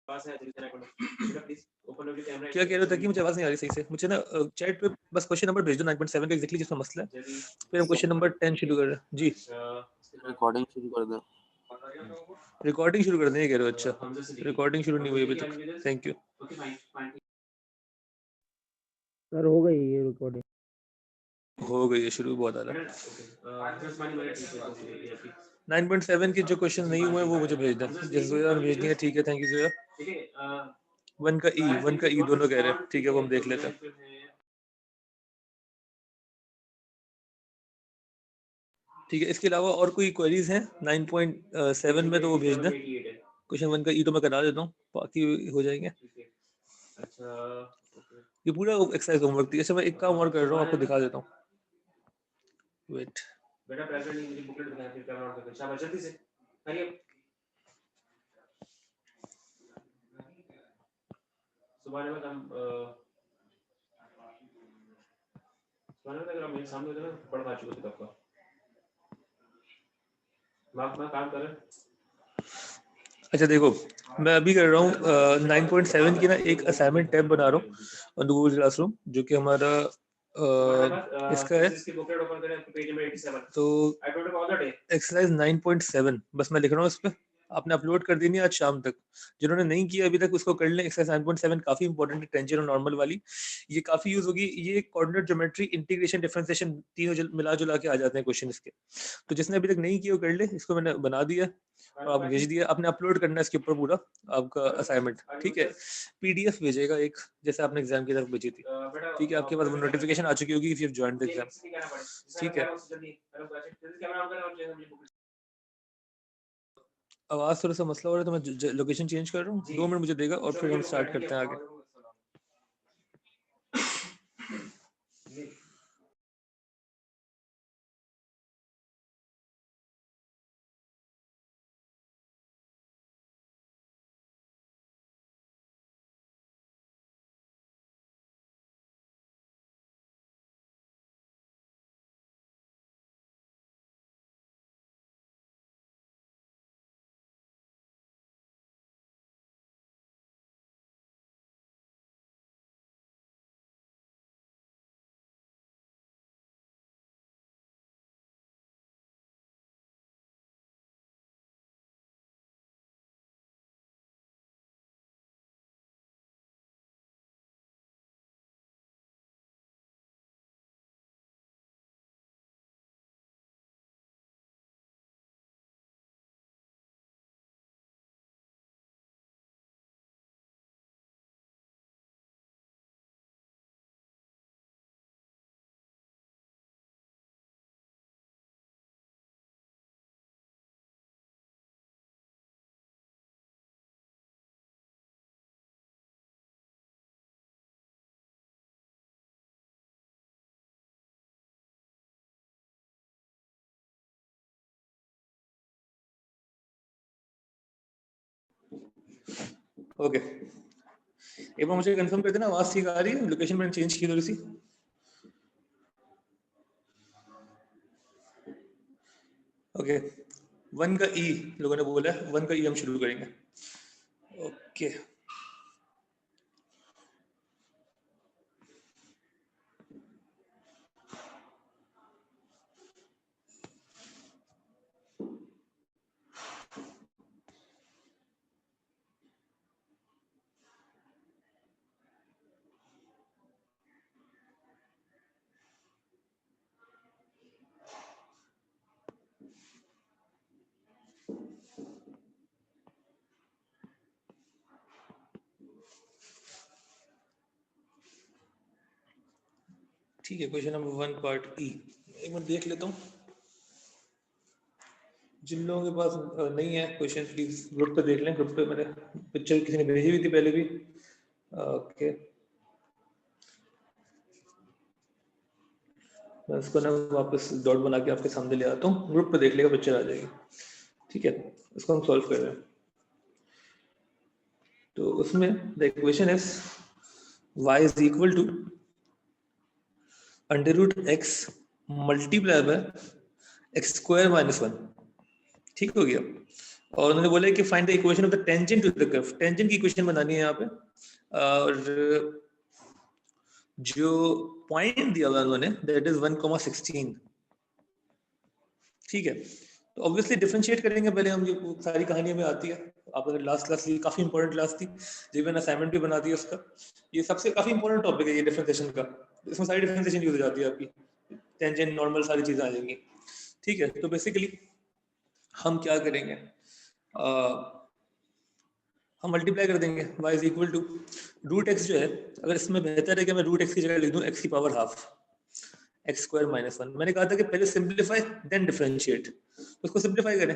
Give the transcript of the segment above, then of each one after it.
क्या कह रहे हो कि मुझे आवाज नहीं आ रही सही से। मुझे ना चैट पे बस क्वेश्चन नंबर भेज दो 9.7 का एग्जैक्टली जिसका मसला है, फिर हम क्वेश्चन नंबर 10 शुरू कर रहे हैं जी। रिकॉर्डिंग शुरू कर दो। रिकॉर्डिंग शुरू कर दें कह रहे हो? अच्छा, रिकॉर्डिंग शुरू नहीं हुई अभी तक। Thank you sir. हो गई ये रिकॉर्डिंग, हो गई है शुरू। बहुत आला। 9.7 के जो क्वेश्चन नहीं हुए वो मुझे भेज दें। जैसे जोया ने भेज दिया, ठीक है, थैंक यू जोया। 1 का ई दोनों कह रहे हैं, ठीक है, वो हम देख लेते हैं। ठीक है, इसके अलावा और कोई क्वेरीज हैं 9.7 में तो वो भेज दें। क्वेश्चन 1 का ई तो मैं करा देता हूँ, बाकी हो जाएंगे। ये पूरा एक्सरसाइज होमवर्क थी। अच्छा, मैं एक काम और कर रहा हूँ, आपको दिखा देता हूँ। वेट, बेटा प्रेजेंट नहीं, मुझे बुकलेट दिखाएं, फिर कैमरा ऑन करके शाबाश, जल्दी से करिए। सुबह में हम सुबह में अगर आप मेरे सामने होते ना पढ़ पा चुके किताब का मैं काम कर रहा हूं। अच्छा देखो, मैं अभी कर रहा हूँ 9.7 की ना एक असाइनमेंट टैब बना रहा हूँ ऑन द गूगल क्लासरूम, जो कि हमारा इसका है। तो एक्सरसाइज 9.7 बस मैं लिख रहा हूँ इस पे। आपने अपलोड कर देनी है आज शाम तक। जिन्होंने नहीं किया अभी तक उसको कर लें। एक्सरसाइज 9.7 काफी इंपॉर्टेंट है, टेंजर और नॉर्मल वाली। ये काफी यूज होगी। ये कोऑर्डिनेट ज्योमेट्री, इंटीग्रेशन, डिफरेंशिएशन तीनों मिला जुला के आ जाते हैं क्वेश्चन इसके। तो जिसने अभी तक नहीं किया वो कर ले। इसको मैंने बना दिया और आपको भेज दिया। आपने अपलोड करना है इसके ऊपर पूरा आपका असाइनमेंट, ठीक है। पीडीएफ भेजेगा एक, जैसे आपने एग्जाम की तरफ भेजी थी, ठीक है। आपके पास वो नोटिफिकेशन आ चुकी होगी if you have joined the exam, ठीक है। आवाज थोड़ा सा मसला हो रहा है तो मैं लोकेशन चेंज कर रहा हूँ। 2 मिनट मुझे देगा और फिर हम स्टार्ट करते हैं आगे। ओके, एक बार मुझे कंफर्म कर देना आवाज ठीक आ रही है। लोकेशन मैंने चेंज की थोड़ी सी। ओके, 1 का ई लोगों ने बोला है। 1 का ई हम शुरू करेंगे। ओके, ठीक है। क्वेश्चन नंबर 1 पार्ट ई एक बार देख लेता हूँ। जिन लोगों के पास नहीं है क्वेश्चन प्लीज ग्रुप पे देख लें। ग्रुप पे मैंने पिक्चर किसी ने भेजी हुई थी पहले भी। ओके, मैं इसको ना वापस डॉट बना के आपके सामने ले आता हूँ। ग्रुप पे देख लेगा, पिक्चर आ जाएगी, ठीक है। इसको हम सॉल्व कर रहे हैं। तो उसमें the equation is y is equal to under root x multiply by x square minus 1। ठीक हो गया। और उन्होंने बोला कि find the equation of the tangent to the curve, tangent की इक्वेशन बनानी है यहाँ पे। और जो पॉइंट दिया हुआ उन्होंने दैट इज 1,16। ठीक है, तो ऑब्वियसली डिफरेंशिएट करेंगे पहले हम, ये सारी कहानी हमें आती है। आपने लास्ट क्लास ली, काफी इंपॉर्टेंट क्लास थी, जो मैंने असाइनमेंट भी बना दिया उसका। ये सबसे काफी इंपॉर्टेंट टॉपिक है ये डिफरेंशिएशन का, इसमें सारी डिफरेंशिएशन यूज हो जाती है आपकी, टेंजेंट नॉर्मल सारी चीजें आ जाएंगी। ठीक है, तो बेसिकली हम क्या करेंगे, हम मल्टीप्लाई कर देंगे y is equal to root x जो है, अगर इसमें बेहतर है कि मैं रूट एक्स की जगह लिख दूं x की power half, x square minus 1। मैंने कहा था कि पहले सिंप्लीफाई देन डिफरेंशिएट, तो उसको सिंप्लीफाई करें।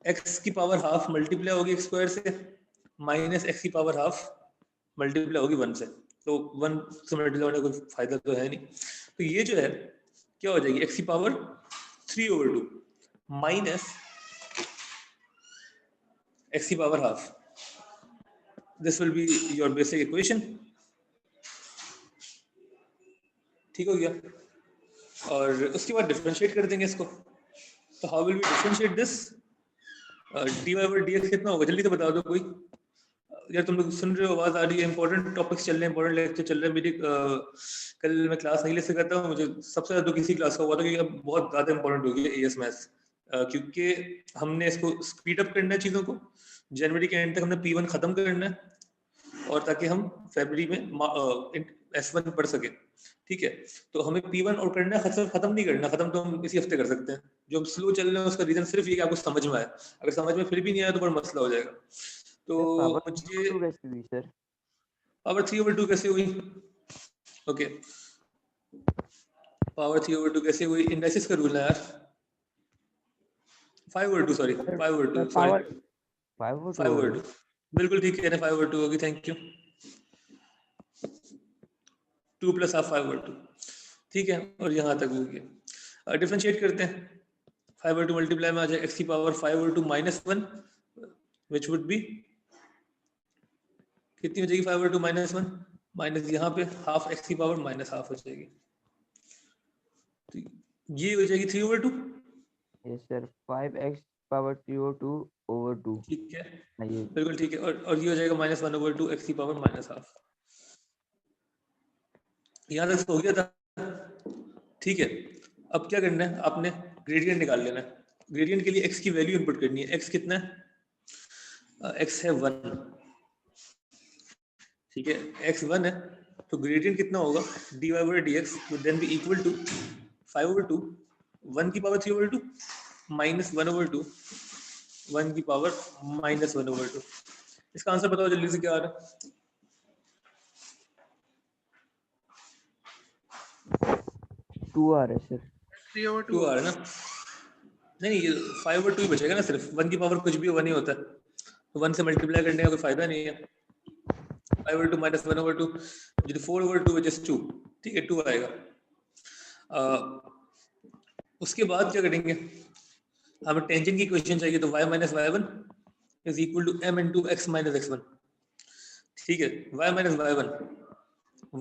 x की पावर हाफ मल्टीप्लाई होगी x स्क्वायर से, माइनस x की पावर हाफ मल्टीप्लाई होगी 1 से, तो 1 से मल्टीप्लाई होने का कोई फायदा तो है नहीं। तो ये जो है क्या हो जाएगी, x की पावर 3/2 माइनस x की power half, this will be your basic equation. ठीक हो गया, और उसके बाद डिफरेंशिएट कर देंगे इसको। तो how will we differentiate this, dy over dx कितना होगा, जल्दी तो बता दो कोई। यार तुम लोग सुन रहे हो, आवाज आ रही है, इंपॉर्टेंट टॉपिक्स चल रहे हैं, इंपॉर्टेंट लेक्चर चल रहे हैं। मेरी कल मैं क्लास नहीं ले सका था, मुझे सबसे ज्यादा किसी क्लास का हुआ था, क्योंकि अब बहुत ज्यादा इंपॉर्टेंट हो गई है एएस मैथ्स, क्योंकि हमने इसको स्पीड अप करना है चीजों को, जनवरी के एंड तक हमने P1 खत्म करना है, और ताकि हम फरवरी में S1 पढ़ सके। ठीक है, तो हमें P1 और करना है, खत्म नहीं करना, खत्म तो हम इसी हफ्ते कर सकते हैं। जो हम स्लो चल रहे हैं उसका रीजन सिर्फ ये कि आपको समझ में आए, अगर समझ में फिर भी नहीं आया तो बड़ा मसला हो जाएगा। तो पावर मुझे 2 कैसे हुई सर? पावर 3/2 कैसे हुई, ओके, पावर 3/2 कैसे हुई, इंडाइसिस का रूल है यार, 5/2 सॉरी, 5/2 सॉरी, पावर 5/2 5/2 बिल्कुल ठीक है ना, 5/2 होगी, थैंक यू, 2 + हाफ 5/2। ठीक है, और यहाँ तक हो गया। डिफरेंशिएट करते हैं, 5/2 मल्टीप्लाई में आ जाए x की power 5/2 minus 1, which would be कितनी हो जाएगी, 5/2 माइनस 1, माइनस यहाँ पे हाफ x की पावर माइनस हाफ हो जाएगी, तो ये हो जाएगी 3/2। Yes sir, 5x power 3/2/2। ठीक है, ये बिल्कुल ठीक है, और ये हो जाएगा -1/2 x की पावर माइनस हाफ। यहाँ तक हो गया था। ठीक है, अब क्या करना है, आपने ग्रेडियंट निकाल लेना है। ग्रेडियंट के लिए x की वैल्यू इनपुट करनी है, x कितना है, x है 1। ठीक है, x 1 है, तो ग्रेडियंट कितना होगा, dy/dx would then be equal to 5/2 1 की पावर 3/2 माइनस 1/2 1 की पावर माइनस 1/2। इसका आंसर बताओ जल्दी से, क्या आ रहा है, 2 आ रहा है सर। 2 आ रहा है ना, नहीं ये 5/2 ही बचेगा ना, सिर्फ 1 की पावर कुछ भी 1 ही होता है, तो 1 से मल्टीप्लाई करने का कोई फायदा नहीं है। 5/2 माइनस 1/2 जो 4/2 which is 2, ठीक है 2 आएगा। उसके बाद क्या करेंगे, हमें टेंजेंट की क्वेश्चन चाहिए, तो y minus y1 is equal to m into x minus x1। ठीक है, y minus y1,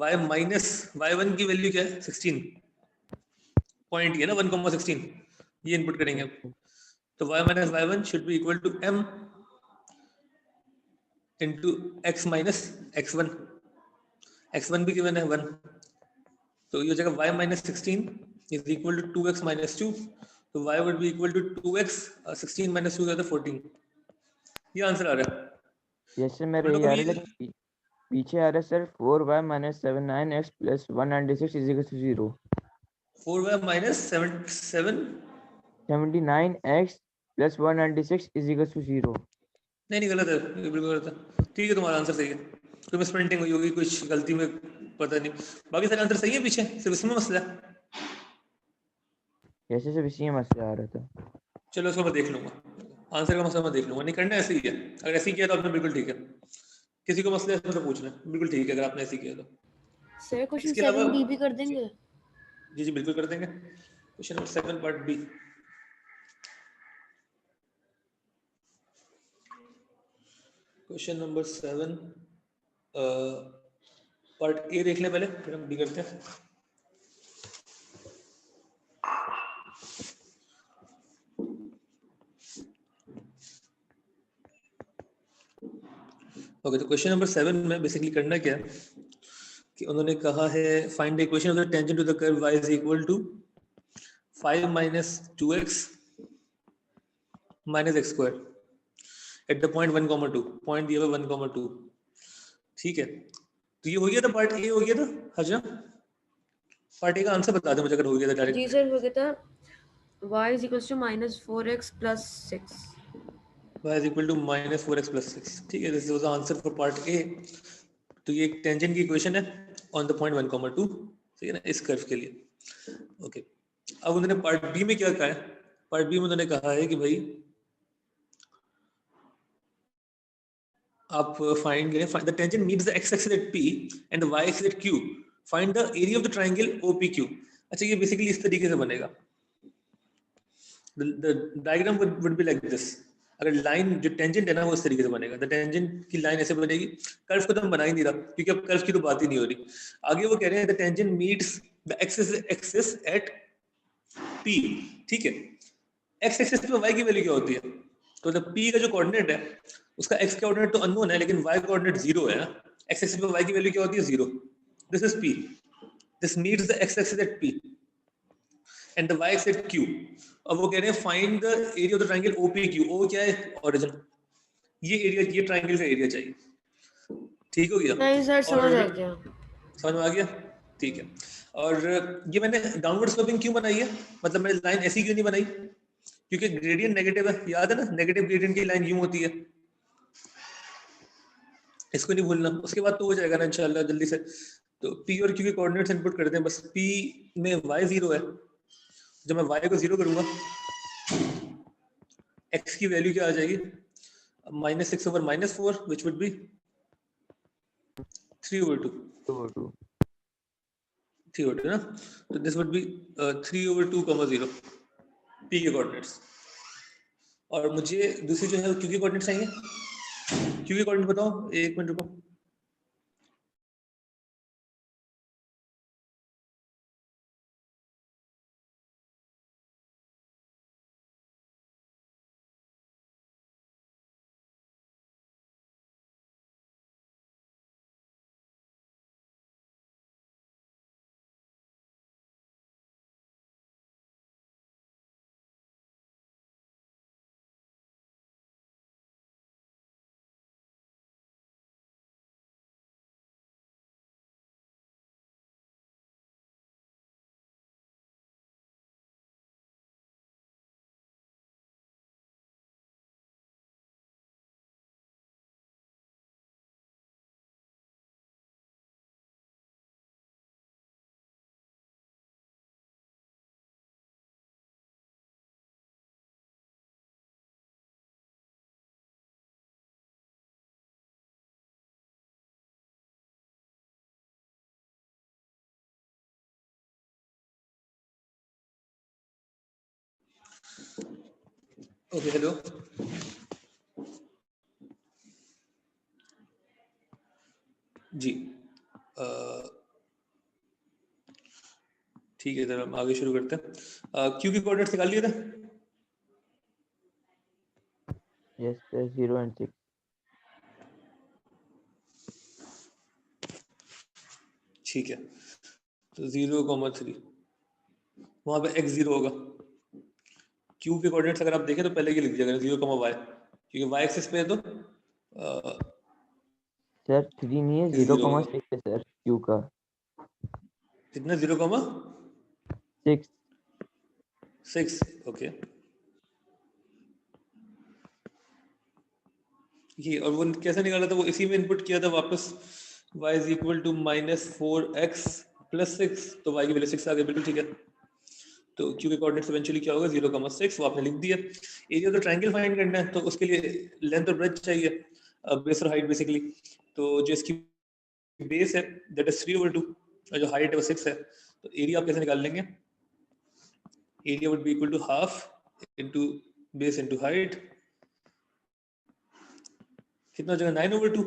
y minus y1 की वैल्यू क्या है, 16 पॉइंट है ना, 1,16, ये इनपुट करेंगे। तो y minus y1 should be equal to m into x minus x1, x1 भी गिवन है 1, तो ये हो जाएगा y minus 16 is equal to 2x minus 2, तो y would be equal to 2x, 16 minus 2 तो 14। ये आंसर आ रहा है। यस सर, मेरे तुम लोग ये आ अभी रहा है, लेकिन पीछे आ रहा है sir 4y minus 79x plus 196 is equal to 0। 4y minus 7 79x plus 196 is equal to 0। नहीं गलत है, ये बिल्कुल गलत है। ठीक है, तुम्हारा आंसर सही है, कोई मिसप्रिंटिंग हुई होगी, कुछ गलती में, पता नहीं, बाकी सारे आंसर सही है पीछे, सिर्फ इसमें मसला है। जैसे सब इसी में मसला आ रहा था। चलो उसको मैं देख लूंगा, आंसर का मसला मैं देख लूंगा, नहीं करना ऐसे ही है, अगर ऐसे ही किया तो आपने बिल्कुल ठीक है, किसी को मसला है इसमें तो पूछना बिल्कुल ठीक है, अगर आपने ऐसे ही किया तो। सर क्वेश्चन इसके अलावा 7B भी कर देंगे? जी बिल्कुल कर देंगे, question number 7 part B. Question number 7 part A देख लें पहले, फिर हम बी करते हैं। ओके, तो क्वेश्चन नंबर 7 में बेसिकली करना क्या है कि उन्होंने कहा है find the equation of the tangent to the curve y is equal to 5 minus 2x minus x square at the point 1, 2, point दिया हुआ 1, 2। ठीक है, तो ये हो गया था, पार्ट ए हो गया था। हर्षा, पार्ट ए का आंसर बता दो मुझे अगर हो गया था जी डायरेक्ट। सर हो गया था y is equals to -4x plus 6. y is equal to -4x plus 6। ठीक है, this was the answer for part A. तो ये एक टेंजेंट की इक्वेशन है ऑन द पॉइंट 1, 2, ठीक है ना, इस कर्व के लिए। ओके, अब उन्होंने पार्ट बी में क्या कहा है? पार्ट बी में उन्होंने कहा है कि भाई आप फाइंड करें the tangent meets the x axis at p and y axis at q, find the area of the triangle OPQ। अच्छा, ये बेसिकली इस तरीके से बनेगा, the diagram would be like this। अगर लाइन जो टेंजेंट है ना वो इस तरीके से बनेगा, द टेंजेंट की लाइन ऐसे बनेगी। कर्व को तो हम बना ही नहीं रहा क्योंकि अब कर्व की तो बात ही नहीं हो रही। आगे वो कह रहे हैं the tangent meets the x axis at p। ठीक है, x एक्सिस पे y की वैल्यू क्या होती है? तो द p का जो कोऑर्डिनेट है उसका x कोऑर्डिनेट तो अननोन है लेकिन y कोऑर्डिनेट 0 है। x एक्सिस पे y की वैल्यू क्या होती है? 0। This is p, this meets the x axis at p and the y axis at q। अब वो कह रहे हैं find the area of the triangle OPQ। ओ क्या है? ओरिजिन। ये एरिया, ये ट्रायंगल का एरिया चाहिए। ठीक हो गया? नहीं सर समझ और आ गया। समझ में आ गया? ठीक है। और ये मैंने डाउनवर्ड स्लोपिंग क्यों बनाई है, मतलब मैंने लाइन ऐसी क्यों नहीं बनाई? क्योंकि ग्रेडियंट नेगेटिव है, याद है ना, नेगेटिव ग्रेडियंट की लाइन यूं होती है, इसको नहीं भूलना। उसके बाद तो हो जाएगा ना इंशाल्लाह जल्दी से। तो p और q के कोऑर्डिनेट्स इनपुट कर दें बस। p में y 0 है, जब मैं y को 0 करूंगा x की वैल्यू क्या आ जाएगी? -6 over -4 which would be 3/2। 2/2 3/2 ना, तो दिस वुड बी 3/2, 0 p के कोऑर्डिनेट्स। और मुझे दूसरी जो है q के कोऑर्डिनेट्स चाहिए। q के कोऑर्डिनेट बताओ, एक मिनट रुको। Okay, hello. जी, ठीक है, जरा हम आगे शुरू करते हैं। q के कोऑर्डिनेट्स निकाल लिए थे? yes sir 0 and 6 ठीक है, तो 0,3 वहां पे x 0 होगा। q के कोऑर्डिनेट्स अगर आप देखें तो पहले ही लिख दिया गया 0,y, क्योंकि y एक्सिस पे है तो सर 3 नहीं है 0 होगा। 0,6 है सर q का कितना? 0,6। 6 ओके, ये और वो कैसे निकाला था? वो इसी में इनपुट किया था वापस, y is equal to -4x plus 6, तो y की वैल्यू 6 आ गई, बिल्कुल ठीक है। तो q के कोऑर्डिनेट्स इवेंचुअली क्या होगा? 0,6, वो आपने लिख दिया। Area of the triangle find करना है तो उसके लिए लेंथ और ब्रेड्थ चाहिए, बेस और हाइट बेसिकली। तो जो इसकी बेस है दैट इज 3/2 और जो हाइट है वो 6 है, तो एरिया आप कैसे निकाल लेंगे? Area would be equal to half into base into height. कितना हो जाएगा? 9/2,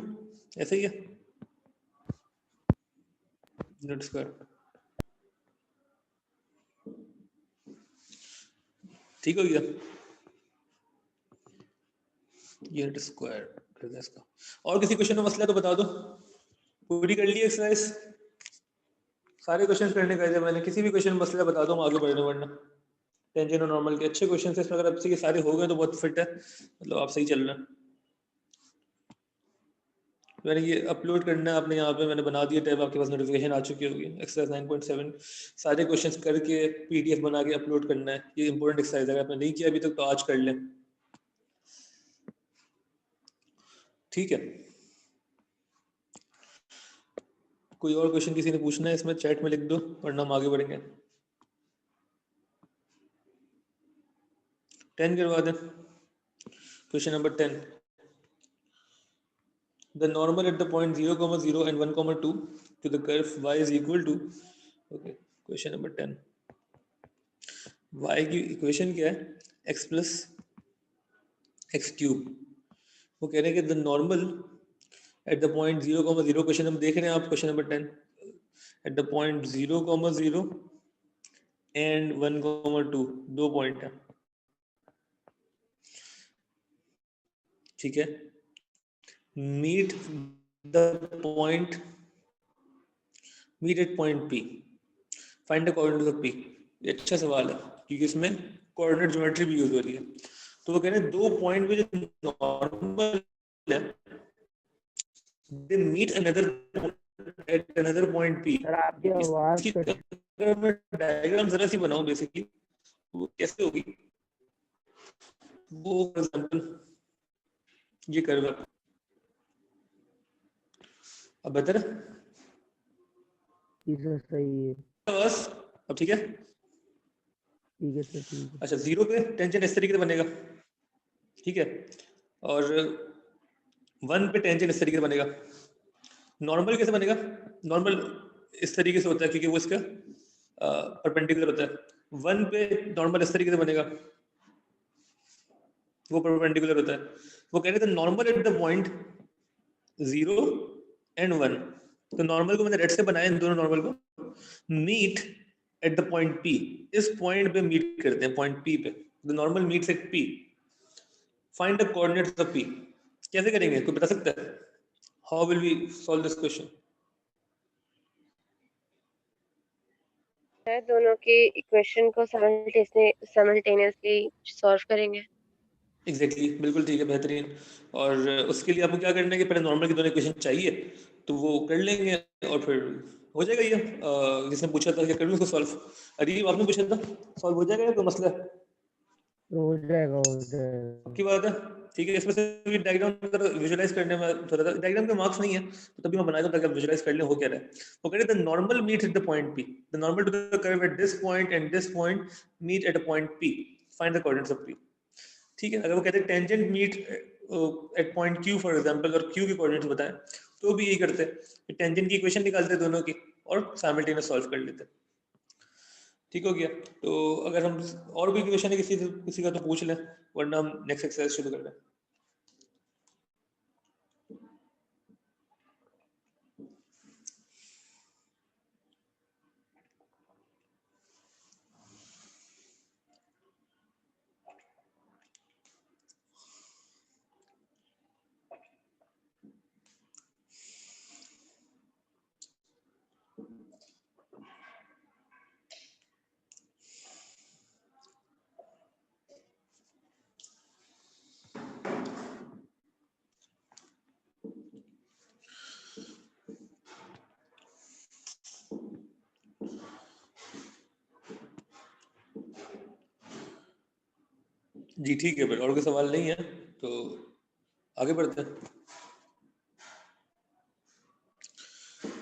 ऐसा ही है, यूनिट स्क्वायर। ठीक हो गया, यूनिट स्क्वायर। करते हैं इसका। और किसी क्वेश्चन में मसला तो बता दो, पूरी कर ली एक्सरसाइज? सारे क्वेश्चन करने गए थे मैंने, किसी भी क्वेश्चन में मसला बता दो, हम आगे बढ़ने, वरना टेंशन और नॉर्मल के अच्छे क्वेश्चन है इसमें, अगर आपसे ये सारे हो गए तो बहुत फिट है, मतलब आप सही चल रहे हैं। मैंने ये अपलोड करना है आपने यहाँ पे, मैंने बना दिया टैब, आपके पास नोटिफिकेशन आ चुकी होगी। एक्सरसाइज 9.7 सारे क्वेश्चंस करके पीडीएफ बना के अपलोड करना है, ये इंपॉर्टेंट एक्सरसाइज है, अगर आपने नहीं किया अभी तक तो आज कर लें, ठीक है। कोई और क्वेश्चन किसी ने पूछना है इसमें चैट में लिख दो, वरना हम आगे बढ़ेंगे। 10 करवा दें, question number 10। The normal at the point 0, 0 and 1, 2 to the curve y is equal to, okay, question number 10, y की इक्वेशन क्या है, x plus x cube। वो कह रहे हैं कि the normal at the point 0, 0, question हम देख रहे हैं आप, question number 10, at the point 0, 0 and 1, 2, दो पॉइंट है, ठीक है। meet the point, meet at point P, find the coordinates of P। ये अच्छा सवाल है क्योंकि इसमें कोऑर्डिनेट ज्योमेट्री भी यूज हो रही है। तो वो कह रहे हैं दो पॉइंट पे जो नॉर्मल है, they meet another at another point P। Sir आपकी आवाज इसकी कट अगर मैं डायग्राम जरा सी बनाऊं बेसिकली, वो कैसे होगी, वो फॉर एग्जांपल ये कर्व है, अब बेहतर है सही है, बस, अब ठीक है। ठीक है सर, ठीक है। अच्छा, जीरो पे टेंजेंट इस तरीके से बनेगा, ठीक है, और 1 पे टेंजेंट इस तरीके से बनेगा। नॉर्मल कैसे बनेगा, नॉर्मल इस तरीके से होता है क्योंकि वो इसका परपेंडिकुलर होता है। 1 पे नॉर्मल इस तरीके से बनेगा, वो परपेंडिकुलर होता है। वो कह रहे थे normal at the point 0 and 1, तो नॉर्मल को मैंने रेड से बनाया, इन दोनों नॉर्मल को meet at the point P, इस पॉइंट पे मीट करते हैं, पॉइंट P पे, the normal meets at P, find the coordinates of P। कैसे करेंगे, कोई बता सकता है? How will we solve this question? दोनों की इक्वेशन को साइमल्टेनियसली सॉल्व करेंगे। एग्जैक्टली, बिल्कुल ठीक है, बेहतरीन। और उसके लिए आपको क्या करना है कि पहले नॉर्मल की दोनों इक्वेशन चाहिए, तो वो कर लेंगे और फिर हो जाएगा। ये जिसने पूछा था कि कर लूँ इसको सॉल्व, अरे आपने पूछा था, सॉल्व हो जाएगा या कोई मसला है? हो जाएगा, हो जाएगा। की बात है, ठीक है। इसमें से भी डायग्राम विजुलाइज करने में थोड़ा सा, डायग्राम के मार्क्स नहीं है तो तभी मैं बनाया था ताकि आप विजुलाइज कर लें हो क्या रहा है। वो कह रहे the normal meets at the point P, the normal to the curve at this point and this point meet at a point P, find the coordinates of P। ठीक है, अगर वो कहते हैं tangent meet at point Q for example, और Q के coordinates बताएं, तो भी यही करते हैं, टेंजेंट की इक्वेशन निकालते हैं दोनों की और साइमल्टेनियस सॉल्व कर लेते हैं। ठीक हो गया। तो अगर हम और कोई क्वेश्चन है किसी का तो पूछ लें, वरना हम नेक्स्ट एक्सरसाइज शुरू कर लें। जी ठीक है, फिर और कोई सवाल नहीं है तो आगे बढ़ते हैं।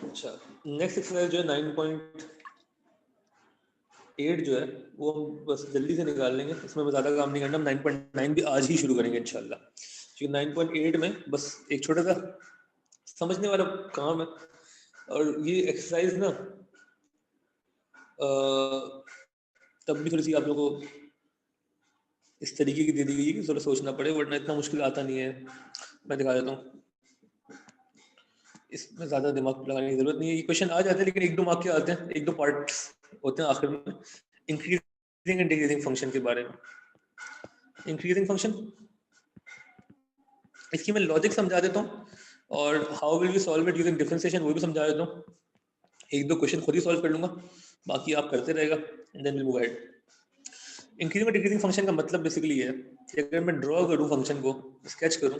अच्छा, नेक्स्ट एक्सरसाइज जो है 9.8 जो है वो हम बस जल्दी से निकाल लेंगे, इसमें ज़्यादा काम नहीं करना। हम 9.9 भी आज ही शुरू करेंगे इंशाल्लाह, क्योंकि 9.8 में बस एक छोटा सा समझने वाला काम है। और ये एक्सरसाइज ना तब भी थोड़ी सी आप लोगों को इस तरीके की दे दी गई कि थोड़ा सोचना पड़े, वरना इतना मुश्किल आता नहीं है। मैं दिखा देता हूँ, इसमें ज्यादा दिमाग लगाने की जरूरत नहीं है। ये क्वेश्चन आ जाते हैं लेकिन एक दो मार्क के आते हैं, एक दो पार्ट्स होते हैं आखिर में इंक्रीजिंग एंड डिक्रीजिंग फंक्शन के बारे में। इंक्रीजिंग फंक्शन इसकी मैं लॉजिक समझा देता हूँ और how will we solve it using differentiation वो भी समझा देता हूँ। एक दो क्वेश्चन खुद ही सॉल्व कर लूंगा, बाकी आप करते रहेगा and then will move ahead. Increasing और डिक्रीजिंग फंक्शन का मतलब बेसिकली है कि अगर मैं ड्रॉ करूँ फंक्शन को, स्केच करूँ,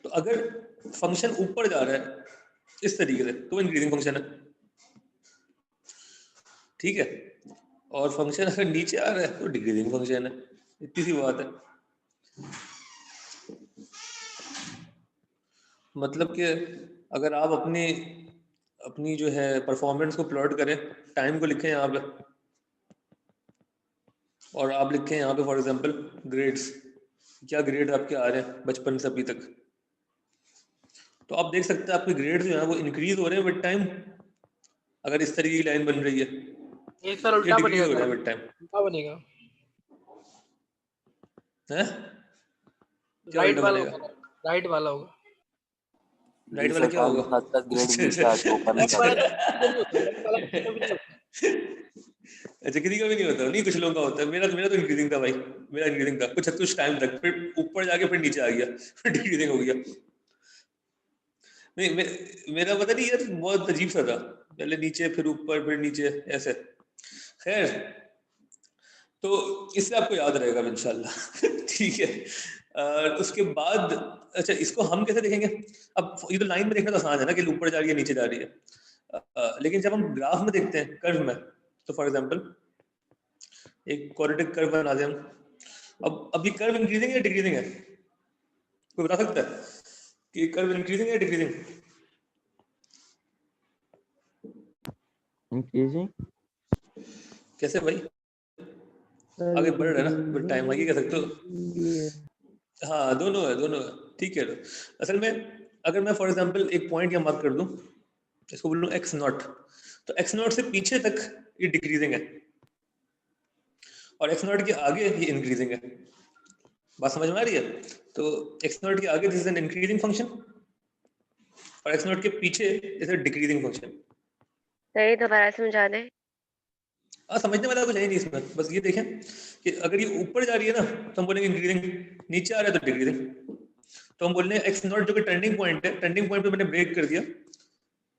तो अगर फंक्शन ऊपर जा रहा है इस तरीके से तो वो इंक्रीजिंग फंक्शन है, ठीक है, और फंक्शन अगर नीचे आ रहा है तो डिक्रीजिंग फंक्शन है। इतनी सी बात है। मतलब कि अगर आप अपनी अपनी जो है परफॉर्मेंस को प्लॉट करें, टाइम को लिखें यहाँ पे और आप लिखें यहाँ पे फॉर एग्जांपल ग्रेड्स, क्या ग्रेड आपके आ रहे हैं बचपन से अभी तक, तो आप देख सकते हैं आपके ग्रेड जो है वो इंक्रीज हो रहे हैं विद टाइम अगर इस तरीके की लाइन बन रही है, ये सर ये उल्टा डिक्रीज बनेगा हो रहा सर, है विद टाइम उल्टा बनेगा, है। क्या राइट उल्टा वाला बनेगा? होगा, राइट वाला होगा। राइट जी वाला सर, क्या टाइम होगा? के साथ साथ ग्रेड अच्छा नीचे आके ऊपर नहीं लेफ्ट वाला जाता। तो किसी का नहीं होता, लेफ्ट वाला किसी का भी नहीं होता। अच्छा, किसी का भी नहीं होता, नहीं कुछ लोगों का होता है। मेरा मेरा तो इंक्रीजिंग था भाई, मेरा इंक्रीजिंग था कुछ टाइम तक, फिर ऊपर जाके फिर नीचे आ गया, फिर डिक्रीजिंग हो गया। नहीं मेरा पता नहीं यार, बहुत अजीब सा था, पहले नीचे फिर ऊपर फिर नीचे ऐसे। खैर, तो इससे आपको याद रहेगा इंशाल्लाह ठीक है। उसके बाद अच्छा, इसको हम कैसे देखेंगे? अब ये तो लाइन में देखना तो आसान है ना कि ऊपर जा रही है नीचे जा रही है, लेकिन जब हम ग्राफ में देखते हैं, कर्व में, तो फॉर एग्जांपल एक क्वाड्रेटिक कर्व बना दें हम। अब ये कर्व इंक्रीजिंग है या डिक्रीजिंग है? कोई बता सकता है कि कर्व इंक्रीजिंग है या डिक्रीजिंग? इंक्रीजिंग कैसे भाई? आगे बढ़ रहा है ना विद टाइम, आगे कह सकते हो। हाँ, दोनों है, दोनों है, ठीक है। असल में अगर मैं फॉर एग्जांपल एक पॉइंट यहाँ मार्क कर दूं, इसको बोल लूं एक्स नॉट, तो एक्स नॉट से पीछे तक ये डिक्रीजिंग है और एक्स नॉट के आगे ये इंक्रीजिंग है। बात समझ में आ रही है? तो एक्स नॉट के आगे this is an increasing function और एक्स नॉट के पीछे इज अ डिक्रीजिंग फंक्शन। सही, दोबारा समझा दें। समझने वाला कुछ है नहीं इसमें, बस ये देखें कि अगर ये ऊपर जा रही है ना तो हम बोलेंगे इंक्रीजिंग, नीचे आ रहा है तो डिक्रीजिंग, तो हम बोल रहे हैं एक्स नॉट जो कि टर्निंग पॉइंट है, टर्निंग पॉइंट पे मैंने ब्रेक कर दिया,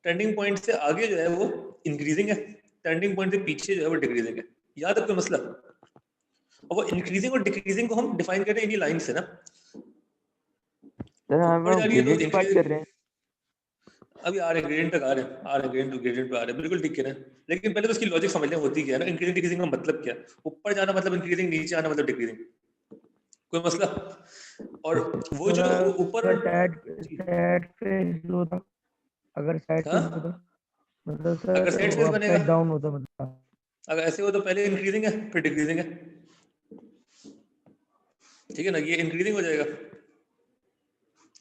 टर्निंग पॉइंट से आगे जो है वो इंक्रीजिंग है, टर्निंग पॉइंट से पीछे जो है वो डिक्रीजिंग है। याद है कोई मसला? और वो इंक्रीजिंग और डिक्रीजिंग को हम डिफाइन कर रहे हैं इन्हीं लाइन से ना, सर ऊपर जा हम रही है तो ग्रेडियंट की बात कर रहे हैं। अभी आ रहे हैं ग्रेडियंट तक, आ रहे हैं ग्रेडियंट पे आ रहे हैं, बिल्कुल ठीक कह रहे हैं। लेकिन पहले तो उसकी लॉजिक समझ लें होती क्या है ना, इंक्रीजिंग डिक्रीजिंग का मतलब क्या है। ऊपर जाना मतलब इंक्रीजिंग, नीचे आना मतलब डिक्रीजिंग, कोई मसला? और वो जो ऊपर सेट फेज होता, अगर सेट हाँ, फेज होता मतलब अगर सर सेट फेज बनेगा, अपसाइड डाउन होता मतलब। अगर ऐसे हो तो पहले इंक्रीजिंग है फिर डिक्रीजिंग है, ठीक है ना, ये इंक्रीजिंग हो जाएगा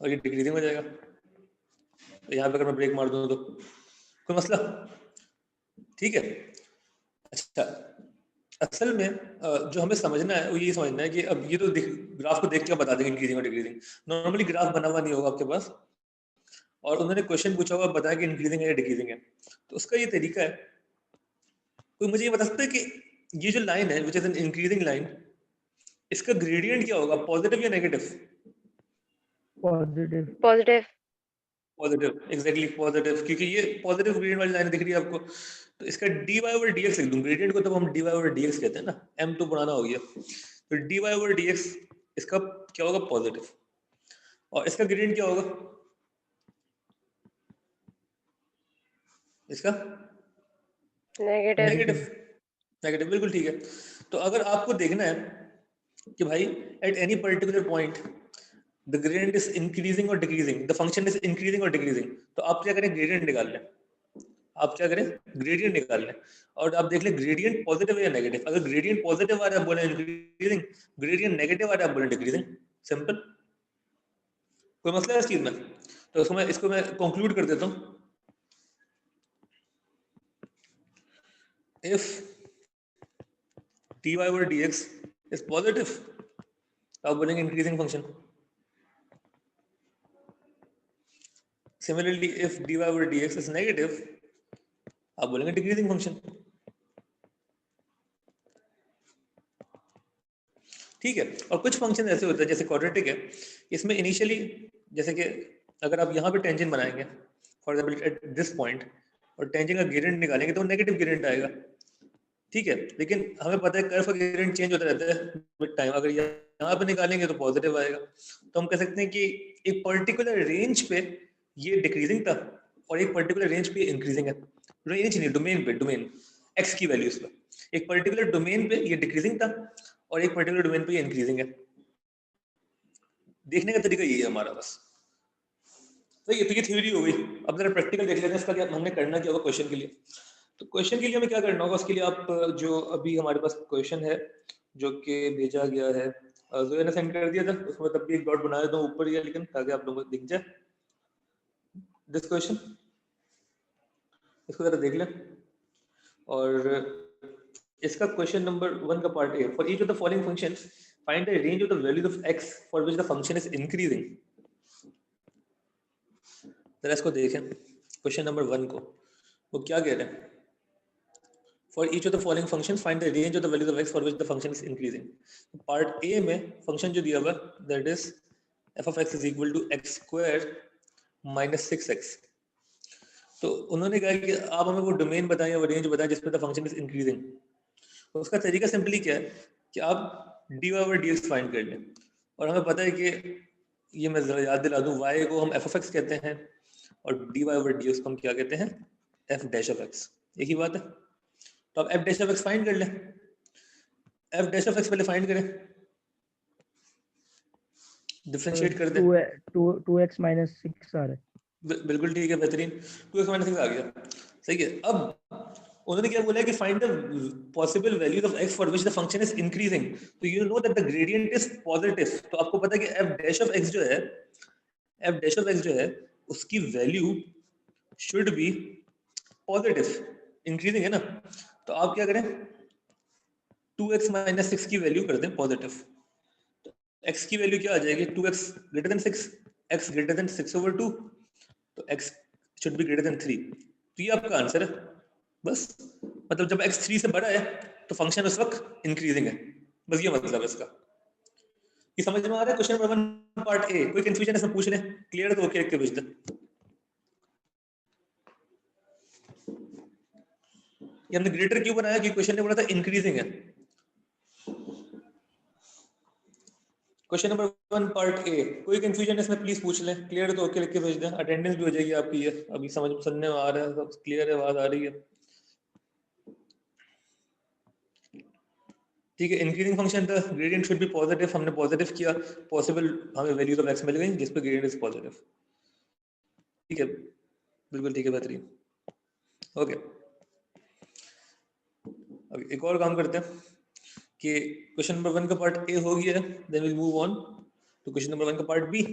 और ये डिक्रीजिंग हो जाएगा। तो यहाँ पे अगर मैं ब्रेक मार दूँ तो कोई मसला? ठीक है। अच्छा, असल में जो हमें समझना है वो ये समझना है कि अब ये तो ग्राफ को देख के बता देंगे इंक्रीजिंग और डिक्रीजिंग। नॉर्मली ग्राफ बना हुआ नहीं होगा आपके पास और उन्होंने क्वेश्चन पूछा होगा बताया कि इंक्रीजिंग है या डिक्रीजिंग है, तो उसका ये तरीका है। कोई मुझे ये बता सकता है कि ये जो लाइन है which is an increasing line, इसका ग्रेडियंट क्या होगा, पॉजिटिव या negative? Positive. Positive. Positive, exactly positive, क्योंकि ये पॉजिटिव ग्रेडियंट वाली लाइन दिख रही है आपको, तो इसका dy ओवर dx लिख दूं। ग्रेडियंट को तब हम dy ओवर dx कहते हैं ना, m तो पुराना हो गया, तो dy ओवर dx इसका क्या होगा, पॉजिटिव। और इसका ग्रेडियंट क्या होगा, इसका नेगेटिव। नेगेटिव, नेगेटिव, बिल्कुल ठीक है। तो अगर आपको देखना है कि भाई at any particular point the gradient is increasing और decreasing, the function is increasing और डिक्रीजिंग, तो आप क्या करें, ग्रेडियंट निकाल लें। आप क्या करें, ग्रेडियंट निकाल लें और आप देख लें ग्रेडियंट पॉजिटिव है या नेगेटिव। अगर ग्रेडियंट पॉजिटिव आ रहा है बोले इंक्रीजिंग, ग्रेडियंट नेगेटिव आ रहा है बोले डिक्रीजिंग, सिंपल। कोई मसला है इस चीज में? तो इसको मैं कंक्लूड कर देता हूँ। If dy over dx is positive, आप बोलेंगे increasing function. Similarly, if dy over dx is negative, आप बोलेंगे डिक्रीजिंग फंक्शन। ठीक है। और कुछ फंक्शन ऐसे होते हैं जैसे क्वाड्रेटिक है, इसमें इनिशियली जैसे कि अगर आप यहाँ पे टेंजेंट बनाएंगे for example eight this point और टेंजेंट का ग्रेडियंट निकालेंगे तो नेगेटिव ग्रेडियंट आएगा, ठीक है। लेकिन हमें पता है कर्व का ग्रेडियंट चेंज होता रहता है विद टाइम, अगर यहाँ पे निकालेंगे तो पॉजिटिव आएगा। तो हम कह सकते हैं कि एक पर्टिकुलर रेंज पे ये डिक्रीजिंग था और एक पर्टिकुलर रेंज पे इंक्रीजिंग है। रेंज नहीं, डोमेन पे, डोमेन एक्स की वैल्यूज पे, एक पर्टिकुलर डोमेन पे ये डिक्रीजिंग था और एक पर्टिकुलर डोमेन पे ये इंक्रीजिंग है। देखने का तरीका यही है हमारा बस। तो ये थ्योरी हो गई। अब जरा प्रैक्टिकल देख लेते हैं इसका क्या हमने करना क्या होगा क्वेश्चन के लिए। तो क्वेश्चन के लिए हमें क्या करना होगा, उसके लिए आप जो अभी हमारे पास क्वेश्चन है जो कि भेजा गया है, जोया ने सेंड कर दिया था, उसमें तब भी एक डॉट बना देता हूँ ऊपर ही, लेकिन ताकि आप लोगों को दिख जाए दिस क्वेश्चन, इसको जरा देख लें। और इसका क्वेश्चन नंबर 1 का part A, for each of the following functions find the range of the values of x for which the function is increasing. जरा इसको देखें क्वेश्चन नंबर 1 को, वो क्या कह रहे हैं। For each of the following functions, find the range of the values of x for which the function is increasing. Part A में function जो दिया हुआ that is f of x is equal to x square minus 6x. तो उन्होंने कहा कि आप हमें वो डोमेन बताएं और रेंज बताएं जिसपे द फंक्शन इज इंक्रीजिंग। तो उसका तरीका सिंपली क्या है कि आप dy over dx फाइंड कर लें, और हमें पता है कि ये मैं जरा याद दिला दूं, y को हम f of x कहते हैं और dy over dx को हम क्या कहते हैं, f dash of x। एक ही बात है। तो अब f dash of x find कर लें। f dash of x पहले फाइंड करें, डिफरेंशिएट कर दें। 2x minus 6 आ रहा है। बिल्कुल ठीक है, बेहतरीन। 2x minus 6 आ गया, सही है। अब उन्होंने क्या बोला है कि find the possible values of x for which the function is increasing. तो you know that the gradient is positive. तो आपको पता है कि f dash of x जो है, f dash of x जो है उसकी value should be positive, increasing है ना। तो आप क्या करें, 2x minus 6 की वैल्यू कर दें पॉजिटिव। तो x की वैल्यू क्या आ जाएगी, 2x greater than 6, x greater than 6 over 2, तो x should be greater than 3। तो ये आपका आंसर है बस। मतलब जब x 3 से बड़ा है तो फंक्शन उस वक्त इंक्रीजिंग है, बस ये मतलब है इसका। ये समझ में आ रहा है। क्वेश्चन नंबर 1 पार्ट ए, कोई कंफ्यूजन इसमें पूछ लें, क्लियर तो ओके लिख के भेज दें। ये हमने ग्रेटर क्यों बनाया कि क्वेश्चन ने बोला था इंक्रीजिंग है। क्वेश्चन नंबर 1 पार्ट ए, कोई कंफ्यूजन इसमें प्लीज पूछ लें, क्लियर तो ओके लिख के भेज दें। अटेंडेंस भी हो जाएगी आपकी। ये अभी समझ सुनने में आ रहा है, सब क्लियर है, आवाज आ रही है, ठीक है। Increasing function the gradient should B positive, हमने पॉजिटिव किया, पॉसिबल हमें वैल्यूज ऑफ x मिल गई जिस पे ग्रेडियंट इज पॉजिटिव, ठीक है, बिल्कुल ठीक है, बेहतरीन, ओके। अब एक और काम करते हैं कि क्वेश्चन नंबर 1 का पार्ट ए हो गया है, then will move on to question number 1 का पार्ट बी।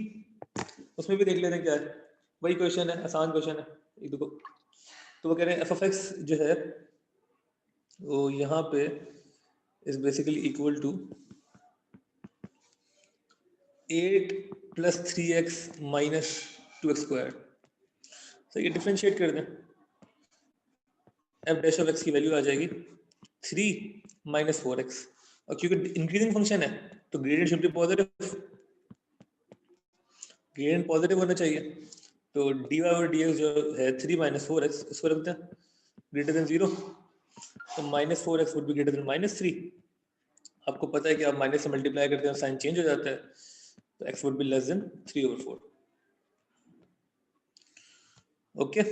उसमें भी देख लेते हैं क्या है, वही क्वेश्चन है, आसान क्वेश्चन है एक दो। तो वो कह रहे हैं f of x जो है वो यहाँ पे is basically equal to 8 plus 3x minus 2x square। तो ये डिफरेंशिएट कर दें, f dash of x की वैल्यू आ जाएगी 3 minus 4x, और क्योंकि इंक्रीजिंग फंक्शन है तो gradient should B positive, gradient positive होना चाहिए। तो dy over dx जो है 3 minus 4x, इसको रखते हैं ग्रेटर देन 0, तो minus 4x would be greater than minus 3। आपको पता है कि आप माइनस से मल्टीप्लाई करते हैं साइन चेंज हो जाता है, तो x would be less than 3 over 4। Okay,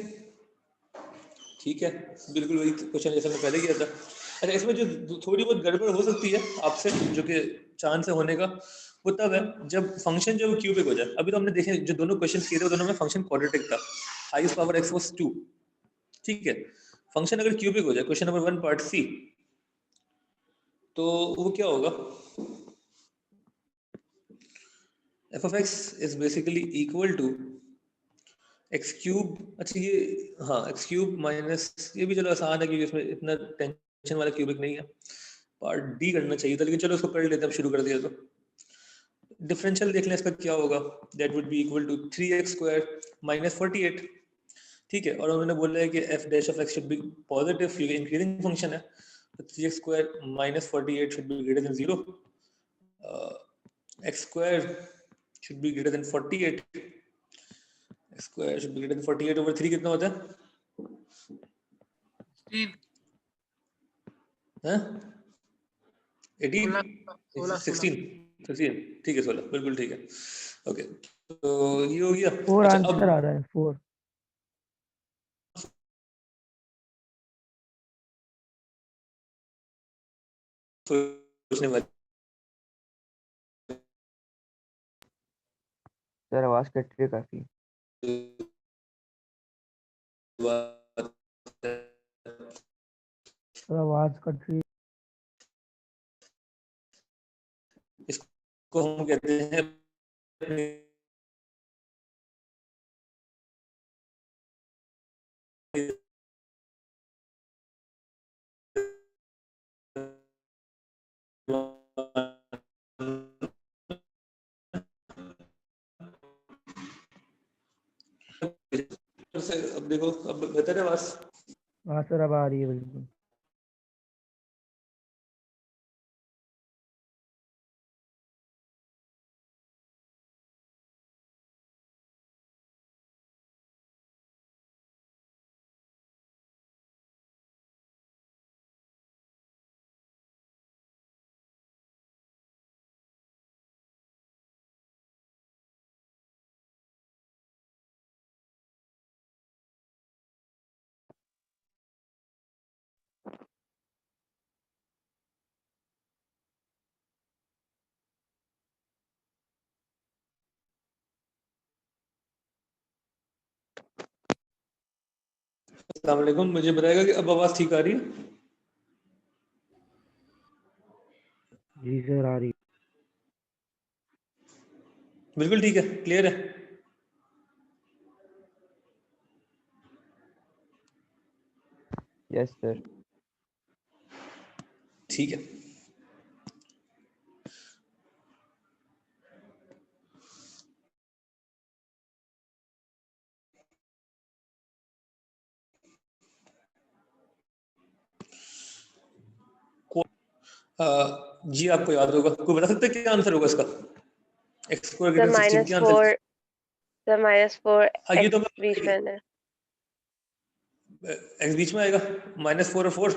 ठीक है, बिल्कुल वही क्वेश्चन जैसा मैंने पहले किया था। अच्छा, इसमें जो थोड़ी बहुत गड़बड़ हो सकती है आपसे, जो कि चांस है होने का, वो तब है जब फंक्शन जो क्यूबिक हो जाए। अभी तो हमने देखे जो दोनों क्वेश्चन किए थे दोनों में फंक्शन क्वाड्रेटिक था, हाईएस्ट पावर x was 2, ठीक है। फंक्शन अगर क्यूबिक हो जाए, क्वेश्चन नंबर 1 पार्ट सी, तो वो क्या होगा, f of x is basically equal to x cube। अच्छा ये हाँ, x cube माइनस, ये भी चलो आसान है क्योंकि इसमें इतना टेंशन वाला क्यूबिक नहीं है। पार्ट डी करना चाहिए था, लेकिन चलो इसको कर लेते हैं, अब शुरू कर दिया तो। डिफरेंशियल देख लें इसका क्या होगा, that would be equal to 3x square minus 48, ठीक है। और उन्होंने बोला है कि f dash of x should be positive क्योंकि इंक्रीजिंग फंक्शन है, तो 3x square minus 48 should be greater than 0। x square should be greater than 48. x square should be greater than 48 over 3 कितना होता है? हाँ? 18? 16? 16? ठीक है 16, बिल्कुल ठीक है. ओके, तो ये हो गया. 4 अच्छा, आंसर आ रहा है 4. सोचने वाली सर आवाज कट रही है काफी. बात है. तो आवाज कट रही. इसको हम कहते हैं अब देखो, अब बेहतर है आवाज. हाँ सर अब आ रही है बिल्कुल. अस्सलाम वालेकुम. मुझे बताएगा कि अब आवाज ठीक आ रही है? जी सर आ रही. बिल्कुल ठीक है, क्लियर है. Yes sir. ठीक है. जी आपको याद होगा, कोई बता सकता है क्या आंसर होगा इसका? x स्क्वायर सर ग्रेटर 16 क्या आंसर? -4 हाँ, ये तो x बीच में है. x बीच में आएगा. -4 और 4.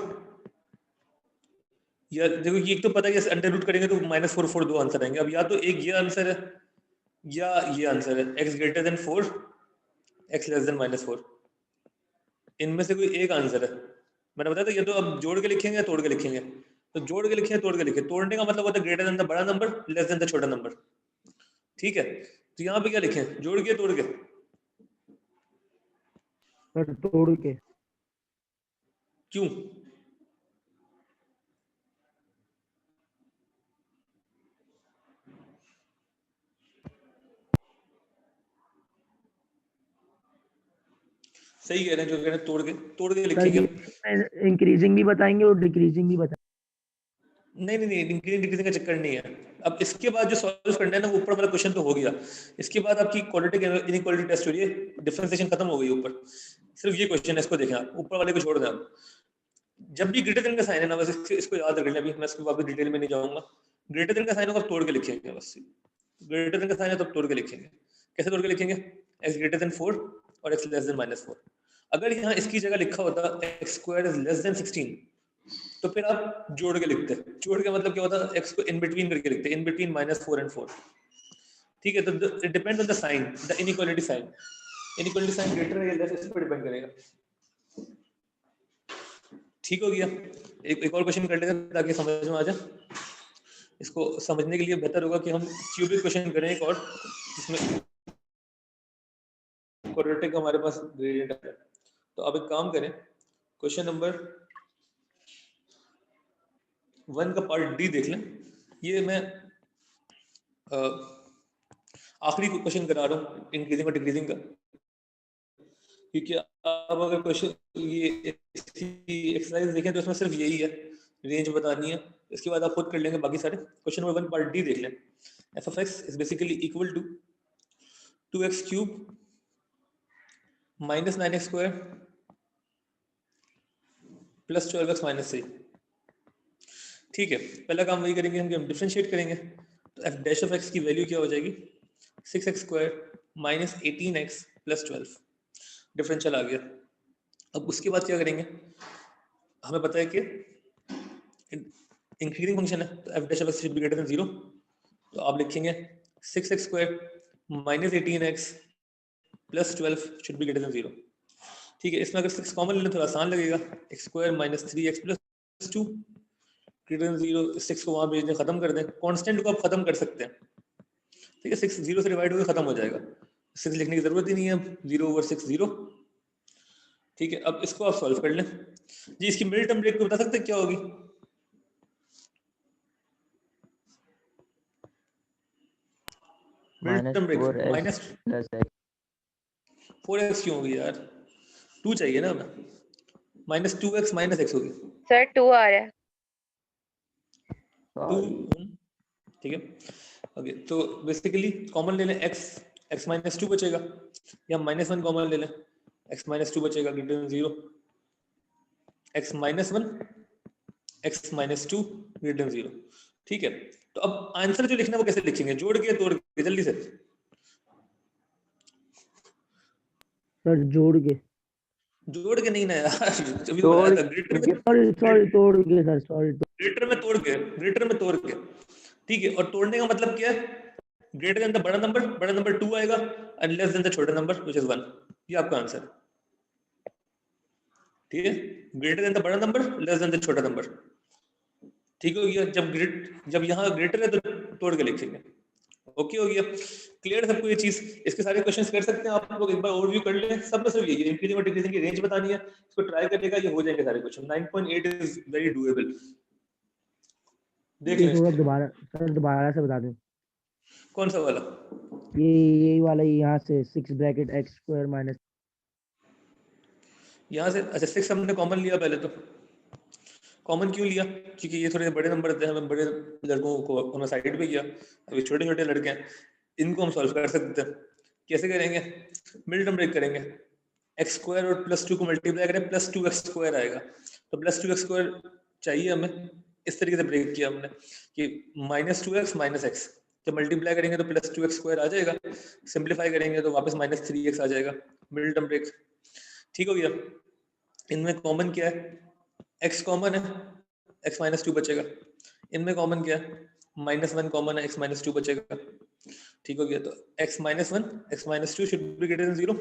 या देखो, ये एक तो पता है कि अंडर रूट करेंगे तो -4 4 दो आंसर आएंगे. अब या तो एक ये आंसर है या ये आंसर है, x greater than 4, x less than -4. इनमें से कोई एक आंसर है. मैंने बताया था, ये तो अब जोड़ के लिखेंगे या तोड़ के लिखेंगे. तो जोड़ के लिखेंगे, तोड़ के लिखेंगे. तोड़ने का मतलब होता है ग्रेटर देन द बड़ा नंबर, लेस देन द छोटा नंबर. ठीक है, तो यहाँ पे क्या लिखें, जोड़ के तोड़ के? सर तोड़ के. क्यों? सही कह रहे हैं, जो कह रहे हैं तोड़ के सर लिखेंगे. ये इंक्रीजिंग भी बताएंगे और डिक्रीजिंग भी बताएंगे. नहीं, इंक्रीजिंग डिक्रीजिंग का चक्कर नहीं है. अब इसके बाद जो सॉल्व करना है ना, वो ऊपर वाला क्वेश्चन तो हो गया. इसके बाद आपकी क्वाड्रेटिक इनइक्वालिटी टेस्ट हो रही है, डिफरेंशिएशन खत्म हो गई ऊपर. सिर्फ ये क्वेश्चन है, इसको देखें आप. ऊपर वाले को छोड़ दें आप. जब भी ग्रेटर देन का साइन है ना, बस इसको याद रख लें. अभी मैं इसको वापस डिटेल में नहीं जाऊंगा. ग्रेटर देन का साइन होगा, तोड़ के लिखेंगे बस. ग्रेटर देन का साइन है तो तोड़ के लिखेंगे. कैसे तोड़ के लिखेंगे? x ग्रेटर देन 4 और x लेस देन -4. अगर यहाँ इसकी जगह लिखा होता x square is less than 16, तो फिर आप जोड़ के लिखते. जोड़ के मतलब क्या होता है, x को इन बिटवीन करके लिखते, इन बिटवीन -4 एंड 4. ठीक है, तो it depends on the sign, the inequality sign. Inequality sign greater है या लेस, इस पर डिपेंड करेगा. ठीक हो गया. एक और क्वेश्चन कर लेते हैं ताकि समझ में आ जाए. इसको समझने के लिए बेहतर होगा कि हम क्यूबिक क्वेश्चन करें एक और, जिसमें क्वाड्रेटिक हमारे पास ग्रेडियंट है. तो अब एक काम करें, क्वेश्चन नंबर 1 का पार्ट डी देख लें. ये मैं आखिरी क्वेश्चन करा रहा हूँ इंक्रीजिंग और डिक्रीजिंग का, क्योंकि अब अगर क्वेश्चन ये एक्सरसाइज देखें तो इसमें सिर्फ यही है, रेंज बतानी है. इसके बाद आप खुद कर लेंगे बाकी सारे. क्वेश्चन नंबर 1 पार्ट डी देख लें. F of x is basically equal to 2x cube minus 9x square plus 12x minus 3. ठीक है, पहला काम वही करेंगे हम कि हम डिफरेंशिएट करेंगे. तो एफ डैश ऑफ एक्स की वैल्यू क्या हो जाएगी 6x square minus 18x plus 12 differential आ गया। अब उसके बाद क्या करेंगे, हमें पता है कि इंक्रीजिंग फंक्शन है तो F dash of x should be greater than 0, तो आप लिखेंगे 6x square minus 18x plus 12 should be greater than 0। ठीक है, इसमें अगर 6 कॉमन लेना थोड़ा आसान लगेगा, x square minus 3x plus 2 greater than 0। 6 को वहां भेज दें, खत्म कर दें, कांस्टेंट को आप खत्म कर सकते हैं। ठीक है, 6 0 से डिवाइड होकर खत्म हो जाएगा, 6 लिखने की जरूरत ही नहीं है, 0/6 0। ठीक है, अब इसको आप सॉल्व कर लें जी। इसकी मिडिल टर्म ब्रेक को बता सकते हैं क्या होगी? Middle term break minus plus x 4x क्यों होगी यार, 2 चाहिए ना हमें, माइनस 2x माइनस x होगी सर 2 आ रहा है। 2। ठीक है, ओके, तो बेसिकली कॉमन ले लें x माइनस 2 बचेगा, या माइनस 1 कॉमन ले लें, x माइनस 2 बचेगा greater than 0, x minus 1 x minus 2 greater than 0। ठीक है, तो अब आंसर जो लिखना है वो कैसे लिखेंगे, जोड़ के तोड़ के, जल्दी से। सर जोड़ के नहीं ना यार, अभी तोड़ बताया था ग्रेटर में, सॉरी तोड़ के सर, सॉरी ग्रेटर में तोड़ के। ठीक है, और तोड़ने का मतलब क्या है, ग्रेटर देन द बड़ा नंबर 2 आएगा एंड लेस देन द छोटा नंबर व्हिच इज 1। ये आपका आंसर है। ठीक है, ग्रेटर देन द बड़ा नंबर लेस देन द छोटा नंबर। ठीक हो गया, जब यहाँ ग्रेटर है तो तोड़ के लिखेंगे। ओके हो गया, क्लियर सबको ये चीज? इसके सारे क्वेश्चंस कर सकते हैं आप लोग, एक बार ओवरव्यू कर लें। सब में सिर्फ ये इंक्रीजिंग और डिक्रीजिंग की रेंज बतानी है, इसको ट्राई करिएगा, ये हो जाएंगे सारे क्वेश्चन। 9.8 is very doable. देख ये लें थोड़ा इसके। दोबारा से बता दें। कौन सा वाला? यही वाला, यहाँ से 6 ब्रैकेट x स्क्वायर माइनस, यहाँ से अच्छा 6 हमने कॉमन लिया पहले, तो कॉमन क्यों लिया, क्योंकि ये थोड़े बड़े नंबर थे, हमें बड़े लड़कों को हमने साइड पे किया, अभी छोटे छोटे लड़के हैं, इनको हम सॉल्व कर सकते हैं। कैसे करेंगे, मिडिल टर्म ब्रेक करेंगे, x स्क्वायर और प्लस 2 को मल्टीप्लाई करें, प्लस 2x स्क्वायर आएगा, तो प्लस 2x स्क्वायर चाहिए हमें। इस तरीके से ब्रेक किया हमने कि माइनस 2x माइनस x, जब मल्टीप्लाई करेंगे तो प्लस 2x स्क्वायर आ जाएगा, सिंप्लीफाई करेंगे तो वापस माइनस 3x आ जाएगा, मिडिल टर्म ब्रेक। ठीक हो गया, इनमें कॉमन क्या है, x कॉमन है, x माइनस 2 बचेगा, इनमें कॉमन क्या है, माइनस 1 कॉमन है, x माइनस 2 बचेगा। ठीक हो गया, तो x minus 1 x minus 2 should be greater than 0।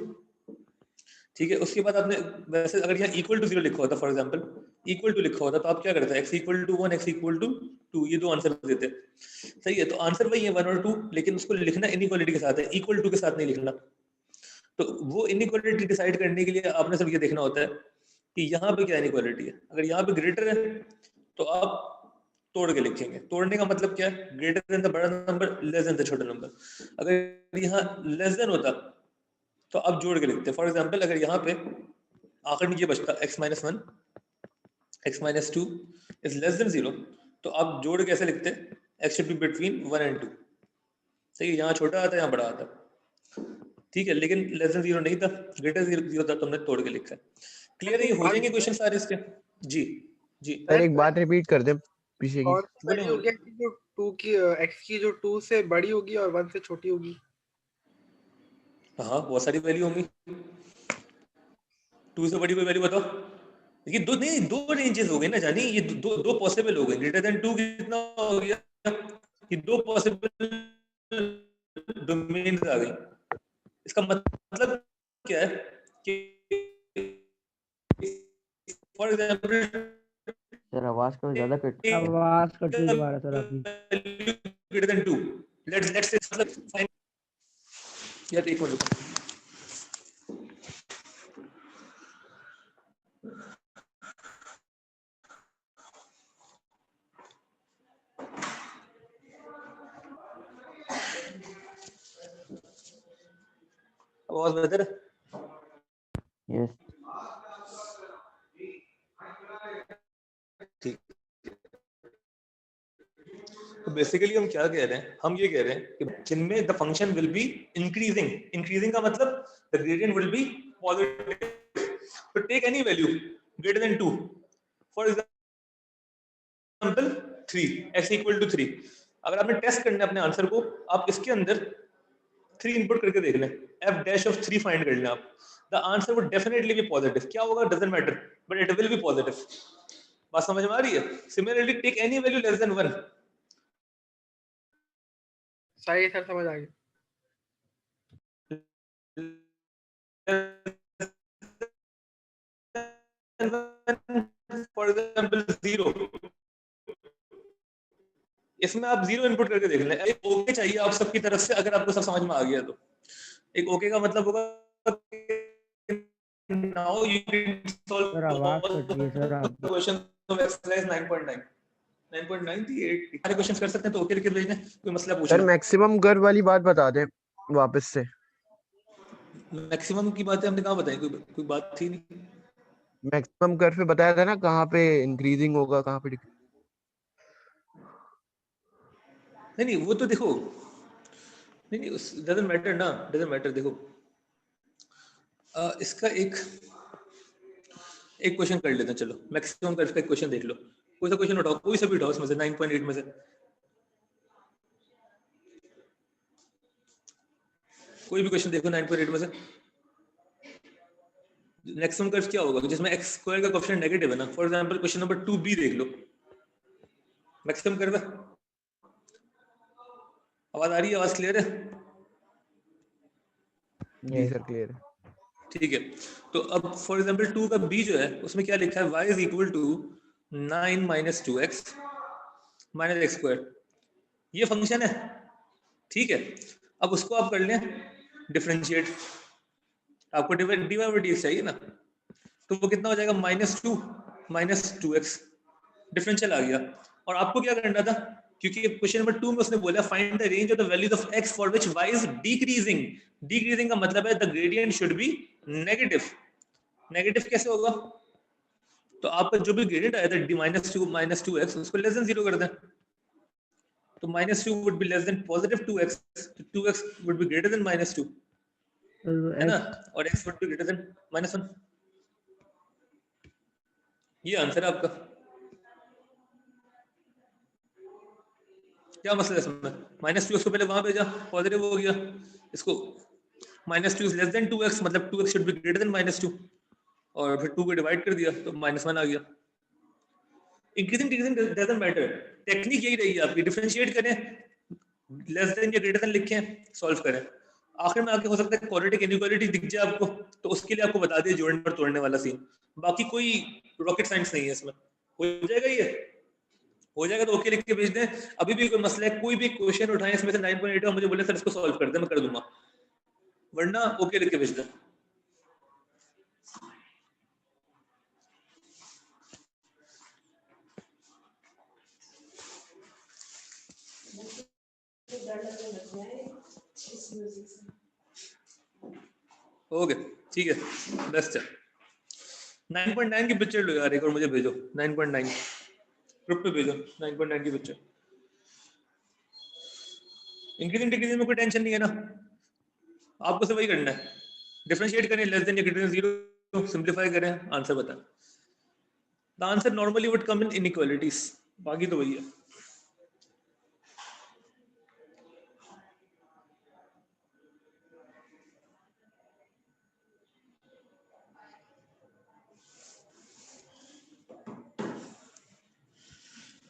ठीक है, उसके बाद आपने वैसे अगर यहाँ इक्वल टू 0 लिखा होता, फॉर एग्जांपल इक्वल टू लिखा होता, तो आप क्या करते हैं, x equal to 1 x equal to 2, ये दो आंसर देते। सही है, तो आंसर वही है 1 और 2, लेकिन उसको लिखना इनइक्वालिटी के साथ है, इक्वल टू के साथ नहीं लिखना। तो वो इनइक्वालिटी डिसाइड करने के लिए आपने सिर्फ ये देखना होता है कि यहाँ पे क्या इनइक्वालिटी है। अगर यहाँ पे ग्रेटर है तो आप तोड़ के लिखेंगे। तोड़ने का मतलब क्या है, ग्रेटर देन द बड़ा नंबर लेस देन द छोटा नंबर। अगर यहाँ लेस देन होता तो आप जोड़ के लिखते। फॉर एग्जांपल अगर यहाँ पे आखिर में ये बचता x minus 1 x minus 2 is less than 0, तो आप जोड़ कैसे लिखते, x should be between 1 and 2। सही है, यहाँ छोटा आता है, यहाँ बड़ा आता है। ठीक है, लेकिन लेस देन 0 नहीं था, ग्रेटर 0 था, तो हमने तोड़ के लिखा है। क्लियर है, हो जाएंगे क्वेश्चन सारे इसके। जी जी सर एक बात रिपीट कर दे पीछे की। और सही हो गया कि जो 2 की x की जो 2 से बड़ी होगी और 1 से छोटी होगी। हाँ, बहुत सारी वैल्यू होंगी। 2 से बड़ी कोई वैल्यू बताओ। ये दो रेंजेस हो गए ना जानी, ये दो पॉसिबल हो गए। ग्रेटर देन 2 कितना हो गया, ये दो पॉसिबल डोमेन्स आ गई। इसका मतलब क्या है कि फॉर एग्जांपल सर आवाज को ज्यादा कट आवाज कट रही है दोबारा सर आपकी। ग्रेटर देन 2, लेट्स से मतलब फाइन यार, एक मिनट आवाज बेहतर है? यस ठीक। तो बेसिकली हम क्या कह रहे हैं, हम ये कह रहे हैं कि जिनमें the function will be increasing का मतलब the gradient will be positive. तो take any value greater than 2, for example 3, x equal to 3, अगर आपने टेस्ट करना है अपने आंसर को, आप इसके अंदर 3 इनपुट करके देख लें, f dash of 3 फाइंड कर लें आप, the answer would definitely be positive. क्या होगा doesn't matter, but it will be positive. बात समझ में आ रही है? Similarly take any value less than 1। सही सर, समझ आ गई। फॉर एग्जांपल 0, इसमें आप 0 इनपुट करके देख लें। एक ओके चाहिए आप सबकी तरफ से, अगर आपको सब समझ में आ गया तो। एक ओके का मतलब होगा now you can solve sir आवाज कट रही है सर आपकी। क्वेश्चन ऑफ एक्सरसाइज 9.9 9.98 सारे क्वेश्चंस कर सकते हैं, तो ओके लिख के भेज दें, कोई मसला पूछ सर लो। मैक्सिमम कर वाली बात बता दें वापस से। मैक्सिमम की बातें हमने कहाँ बताई, कोई बात थी नहीं। मैक्सिमम कर पे बताया था ना, कहाँ पे इंक्रीजिंग होगा कहाँ पे नहीं वो तो देखो, नहीं डजंट मैटर ना, डजंट मैटर। देखो इसका एक क्वेश्चन कर लेते हैं, चलो मैक्सिमम का इसका एक क्वेश्चन देख लो। कोई सा क्वेश्चन उठाओ, कोई सा भी उठाओ इसमें से 9.8 में से। कोई भी क्वेश्चन देखो 9.8 में से। मैक्सिमम कर्व क्या होगा जिसमें x स्क्वायर का कोएफिशिएंट नेगेटिव है ना। For example question number 2b देख लो, मैक्सिमम कर्व है। आवाज आ रही है? आवाज क्लियर है? जी सर क्लियर है। ठीक है, तो अब फॉर एग्जांपल 2 का b जो है उसमें क्या लिखा है, y is equal to 9 minus 2x minus x square. ये फंक्शन है, ठीक है। अब उसको आप कर लें डिफरेंशिएट, आपको dy बाई dx चाहिए ना, तो वो कितना हो जाएगा, -2 माइनस 2x। डिफरेंशियल आ गया। और आपको क्या करना था, क्योंकि क्वेश्चन नंबर 2 में उसने बोला find the range of the values of x for which y is decreasing. Decreasing का मतलब है the gradient should B negative. Negative कैसे होगा, तो आपका जो भी ग्रेडियंट आया था -2 माइनस 2x, उसको लेस देन 0 कर दें, तो -2 would be less than positive 2x, 2x would be greater than -2, है ना, और x would be greater than -1। ये आंसर है आपका। क्या मसला है इसमें, -2 उसको पहले वहां भेजा, पॉजिटिव हो गया, इसको -2 इज लेस देन 2x, मतलब 2x should be greater than -2, और फिर 2 को डिवाइड कर दिया तो -1 आ गया। Increasing decreasing doesn't matter, technique यही रही है आपकी, डिफरेंशिएट करें, लेस देन या ग्रेटर देन लिखें, सॉल्व करें। आखिर में आके हो सकता है क्वाड्रेटिक इनइक्वालिटी दिख जाए आपको, तो उसके लिए आपको बता दिए जोड़ने और तोड़ने वाला सीन। बाकी कोई रॉकेट साइंस नहीं है इसमें, हो जाएगा, ये हो जाएगा तो ओके लिख के भेज दें। अभी भी कोई मसला है, कोई भी क्वेश्चन उठाएं इसमें से 9.8 और मुझे बोले सर इसको सॉल्व कर दे, मैं कर दूंगा, वरना ओके लिख के भेज दें। ओके ठीक है, बेस्ट है। 9.9 की पिक्चर लो यार एक और मुझे भेजो, 9.9 ग्रुप पे भेजो 9.9 की पिक्चर। इंक्रीजिंग डिक्रीजिंग में कोई टेंशन नहीं है ना, आपको सिर्फ वही करना है, डिफरेंशिएट करें, लेस देन या ग्रेटर देन 0, सिंपलीफाई करें, आंसर बताएं। The answer normally would come in inequalities, बाकी तो वही है।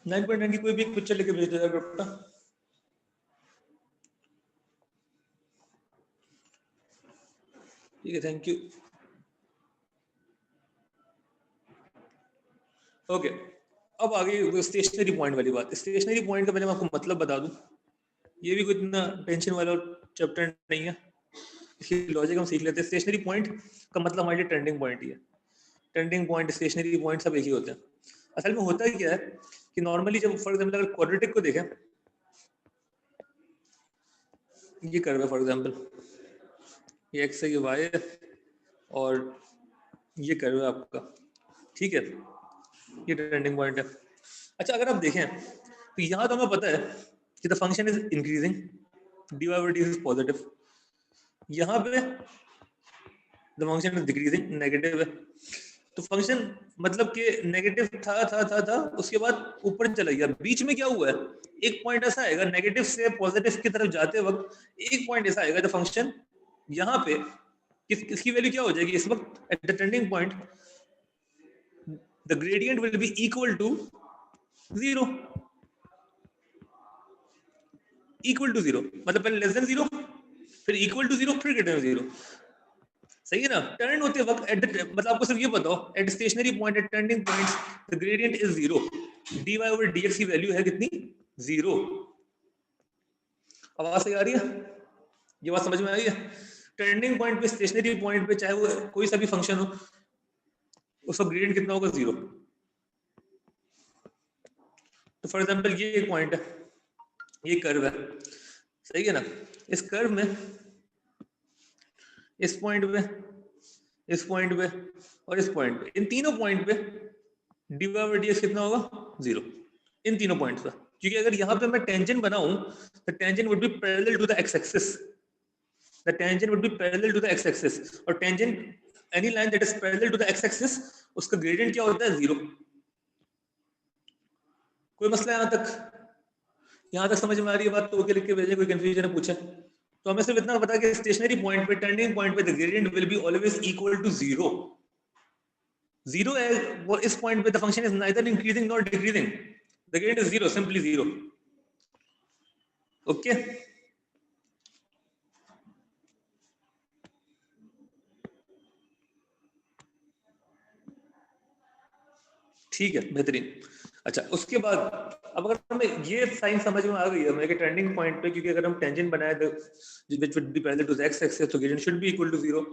नाइन पॉइंट 9 की कोई भी एक पिक्चर लेके भेज दो यार ग्रुप का। ठीक है, थैंक यू। ओके, अब आगे स्टेशनरी पॉइंट वाली बात। स्टेशनरी पॉइंट का पहले मैं आपको मतलब बता दूं, ये भी कोई इतना टेंशन वाला चैप्टर नहीं है, इसकी लॉजिक हम सीख लेते हैं। स्टेशनरी पॉइंट का मतलब हमारे लिए ट्रेंडिंग पॉइंट ही है। ट्रेंडिंग पॉइंट, स्टेशनरी पॉइंट सब एक ही होते हैं। असल में होता ही क्या है कि नॉर्मली जब फॉर एग्जांपल अगर क्वाड्रेटिक को देखें, ये कर्व है फॉर एग्जांपल, ये x है, ये y है, और ये कर्व है आपका, ठीक है, ये ट्रेंडिंग पॉइंट है। अच्छा, अगर आप देखें तो यहाँ तो हमें पता है कि the function is increasing, dy by dx is positive. यहाँ पे the function is decreasing, negative है। तो फंक्शन मतलब कि नेगेटिव था उसके बाद ऊपर चला गया। बीच में क्या हुआ है, एक पॉइंट ऐसा आएगा नेगेटिव से पॉजिटिव की तरफ जाते वक्त, एक पॉइंट ऐसा आएगा जब फंक्शन यहाँ पे किसकी वैल्यू क्या हो जाएगी इस वक्त at the turning point, the gradient will be equal to 0, equal to 0 मतलब पहले लेस देन 0, फिर इक्वल टू 0, फिर ग्रेटर देन 0। सही है ना। टर्न होते वक्त एट मतलब आपको सिर्फ ये बताओ at stationary point at turning points the gradient is 0, dy over dx की वैल्यू है कितनी 0। आवाज सही आ रही है, ये बात समझ में आ रही है। टर्निंग पॉइंट पे स्टेशनरी पॉइंट पे चाहे वो कोई सा भी फंक्शन हो उसका ग्रेडियंट कितना होगा 0। तो फॉर एग्जांपल ये एक पॉइंट है, ये कर्व है, सही है ना। इस कर्व में इस पॉइंट पे, इस पॉइंट पे और इस पॉइंट पे, इन तीनों पॉइंट पे dy over dx कितना होगा 0, इन तीनों पॉइंट्स पे। क्योंकि अगर यहाँ पे मैं टेंजेंट बनाऊं तो tangent would be parallel to the x axis, the tangent would be parallel to the x axis, और tangent any line that is parallel to the x axis उसका ग्रेडियंट क्या होता है 0। कोई मसला यहाँ तक समझ में आ रही है बात? तो ओके लिख के भेजें, कोई कंफ्यूजन है पूछे। तो हमें सिर्फ इतना पता कि स्टेशनरी पॉइंट पे टर्निंग पॉइंट पे the gradient will be always equal to 0। 0 है वो, इस पॉइंट पे the function is neither increasing nor decreasing, the gradient is 0, simply 0। Okay ठीक है, बेहतरीन। अच्छा उसके बाद अब अगर हमें ये साइन समझ में आ गई है कि टर्निंग पॉइंट पे, क्योंकि अगर हम टेंजेंट बनाए तो which would be parallel to the x axis तो gradient should be equal to 0।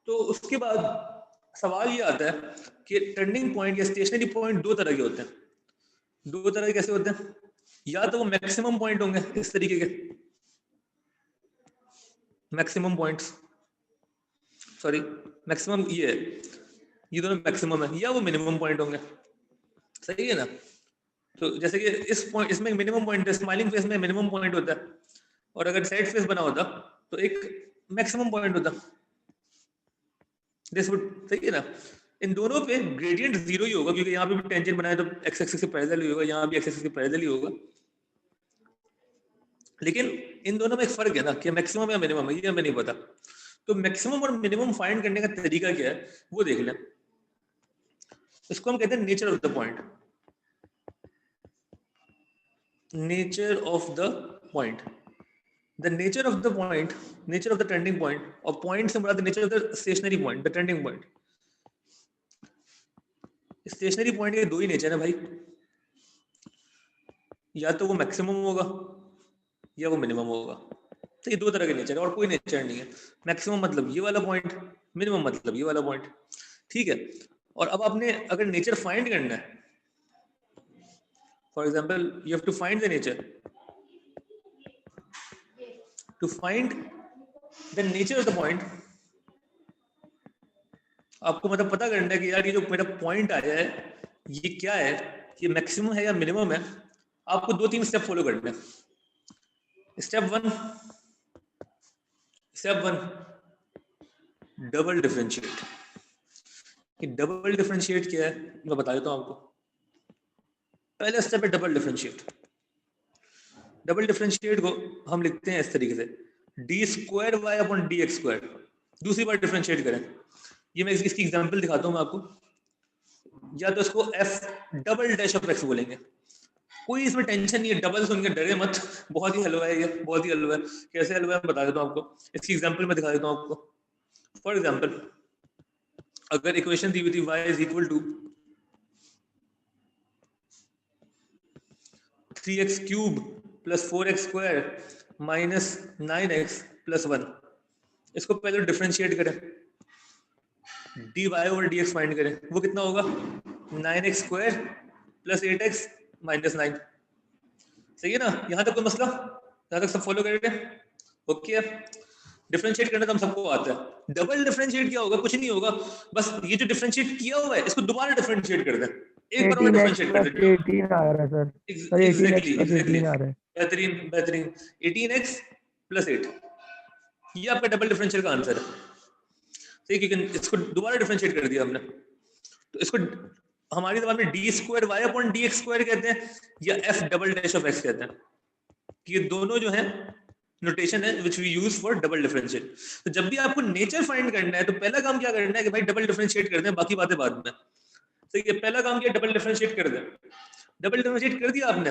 तो उसके बाद सवाल ये आता है कि टर्निंग पॉइंट या स्टेशनरी पॉइंट दो तरह के होते हैं। दो तरह के कैसे होते हैं? या तो वो मैक्सिमम पॉइंट होंगे इस तरीके के, मैक्सिमम पॉइंट्स, सॉरी मैक्सिमम ये दोनों मैक्सिमम है, या वो मिनिमम पॉइंट होंगे, सही है ना। तो जैसे कि इस पॉइंट, इसमें मिनिमम पॉइंट है, स्माइलिंग फेस में मिनिमम पॉइंट होता है, और अगर सैड फेस बना होता तो एक मैक्सिमम पॉइंट होता, दिस वुड, सही है ना। इन दोनों पे ग्रेडियंट 0 ही होगा, क्योंकि यहाँ पे भी टेंजेंट बनाए तो x एक्सिस के पैरेलल ही होगा, यहाँ भी x एक्सिस के पैरेलल ही होगा। लेकिन इन दोनों में एक फर्क है ना कि मैक्सिमम या मिनिमम है, ये हमें नहीं पता। तो मैक्सिमम और मिनिमम फाइंड करने का तरीका क्या है वो देख लें। इसको हम कहते हैं nature of the point, nature of the point, the nature of the point, nature of the turning point, और पॉइंट से मुराद nature of the stationary point, the turning point. Stationary point के दो ही नेचर है भाई, या तो वो मैक्सिमम होगा या वो मिनिमम होगा। तो ये दो तरह के नेचर है और कोई नेचर नहीं है। मैक्सिमम मतलब ये वाला पॉइंट, मिनिमम मतलब ये वाला पॉइंट, ठीक है। और अब आपने अगर नेचर फाइंड करना है, for example you have to find the nature, to find the nature of the point, आपको मतलब पता करना है कि यार ये जो मेरा पॉइंट आया है ये क्या है, ये मैक्सिमम है या मिनिमम है। आपको 2-3 स्टेप फॉलो करने हैं। Step one double differentiate. कि डबल डिफरेंशिएट क्या है मैं बता देता हूं आपको। पहला स्टेप है डबल डिफरेंशिएट। डबल डिफरेंशिएट को हम लिखते हैं इस तरीके से, d² y/dx²। दूसरी बार डिफरेंशिएट करें, ये मैं इसकी एग्जांपल दिखाता हूं मैं आपको। या तो इसको f∬x बोलेंगे, कोई इसमें टेंशन नहीं है, डबल सुन के डरे मत, बहुत ही हलवा है ये, बहुत ही हलवा है। कैसे हलवा है बता देता हूं आपको, इसकी एग्जांपल मैं दिखा देता हूं आपको। फॉर एग्जांपल अगर इक्वेशन दी हुई थी y = 3x³ + 4x² - 9x + 1, इसको पहले डिफरेंशिएट करें, dy/dx फाइंड करें, वो कितना होगा 9x² + 8x - 9। सही है ना, यहां तक कोई मसला, यहां तक सब फॉलो करेंगे? ओके। डिफरेंशिएट करना तो हम सबको आता है। डबल डिफरेंशिएट क्या होगा? कुछ नहीं होगा, बस ये जो डिफरेंशिएट किया हुआ है इसको दोबारा डिफरेंशिएट कर दें, एक बार में डिफरेंशिएट कर दें। 18 आ रहा है सर, एग्जैक्टली 18 आ रहा है। ठीक है, इसको दोबारा डिफरेंशिएट कर दिया हमने, तो इसको हमारी जबान में d square y upon d x square कहते हैं या f double dash of x कहते हैं। ये दोनों जो है नोटेशन है which we use for double differentiate. तो जब भी आपको नेचर फाइंड करना है तो पहला काम क्या करना है कि भाई डबल डिफरेंशिएट कर दें, बाकी बातें बाद में। ठीक है, पहला काम किया डबल डिफरेंशिएट कर दें, डबल डिफरेंशिएट कर दिया आपने।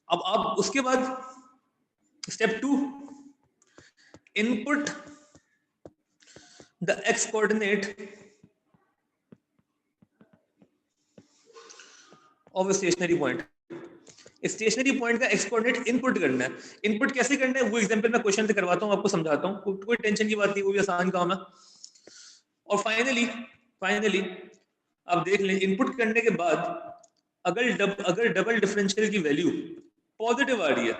अब आप उसके बाद step 2, input the x coordinate of stationary point. Stationary point का एक्स कोऑर्डिनेट इनपुट करना है। इनपुट कैसे करना है वो एग्जांपल मैं क्वेश्चन से करवाता हूं, आपको समझाता हूं, कोई टेंशन की बात नहीं, वो भी आसान काम है। और फाइनली आप देख लें, इनपुट करने के बाद अगर डबल डिफरेंशियल की वैल्यू पॉजिटिव आ रही है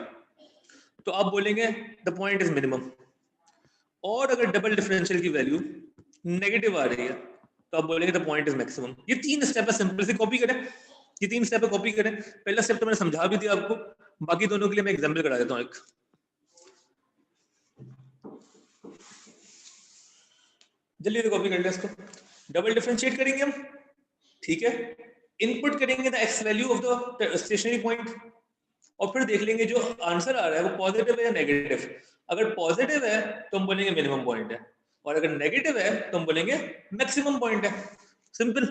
तो आप बोलेंगे द पॉइंट इज मिनिमम, और अगर डबल डिफरेंशियल की वैल्यू नेगेटिव आ रही है तो आप बोलेंगे द पॉइंट इज मैक्सिमम। ये 3 स्टेप है, सिंपल से कॉपी करें, ये 3 स्टेप है, कॉपी करें। पहला स्टेप तो मैंने समझा भी दिया आपको, बाकी दोनों के लिए मैं एग्जांपल करा देता हूं एक। जल्दी से कॉपी कर ले इसको। डबल डिफरेंशिएट करेंगे हम, ठीक है, इनपुट करेंगे the x value of the stationary point, और फिर देख लेंगे जो आंसर आ रहा है वो पॉजिटिव है या नेगेटिव। अगर पॉजिटिव है तो हम बोलेंगे मिनिमम पॉइंट है, और अगर नेगेटिव है तो हम बोलेंगे मैक्सिमम पॉइंट है। सिंपल।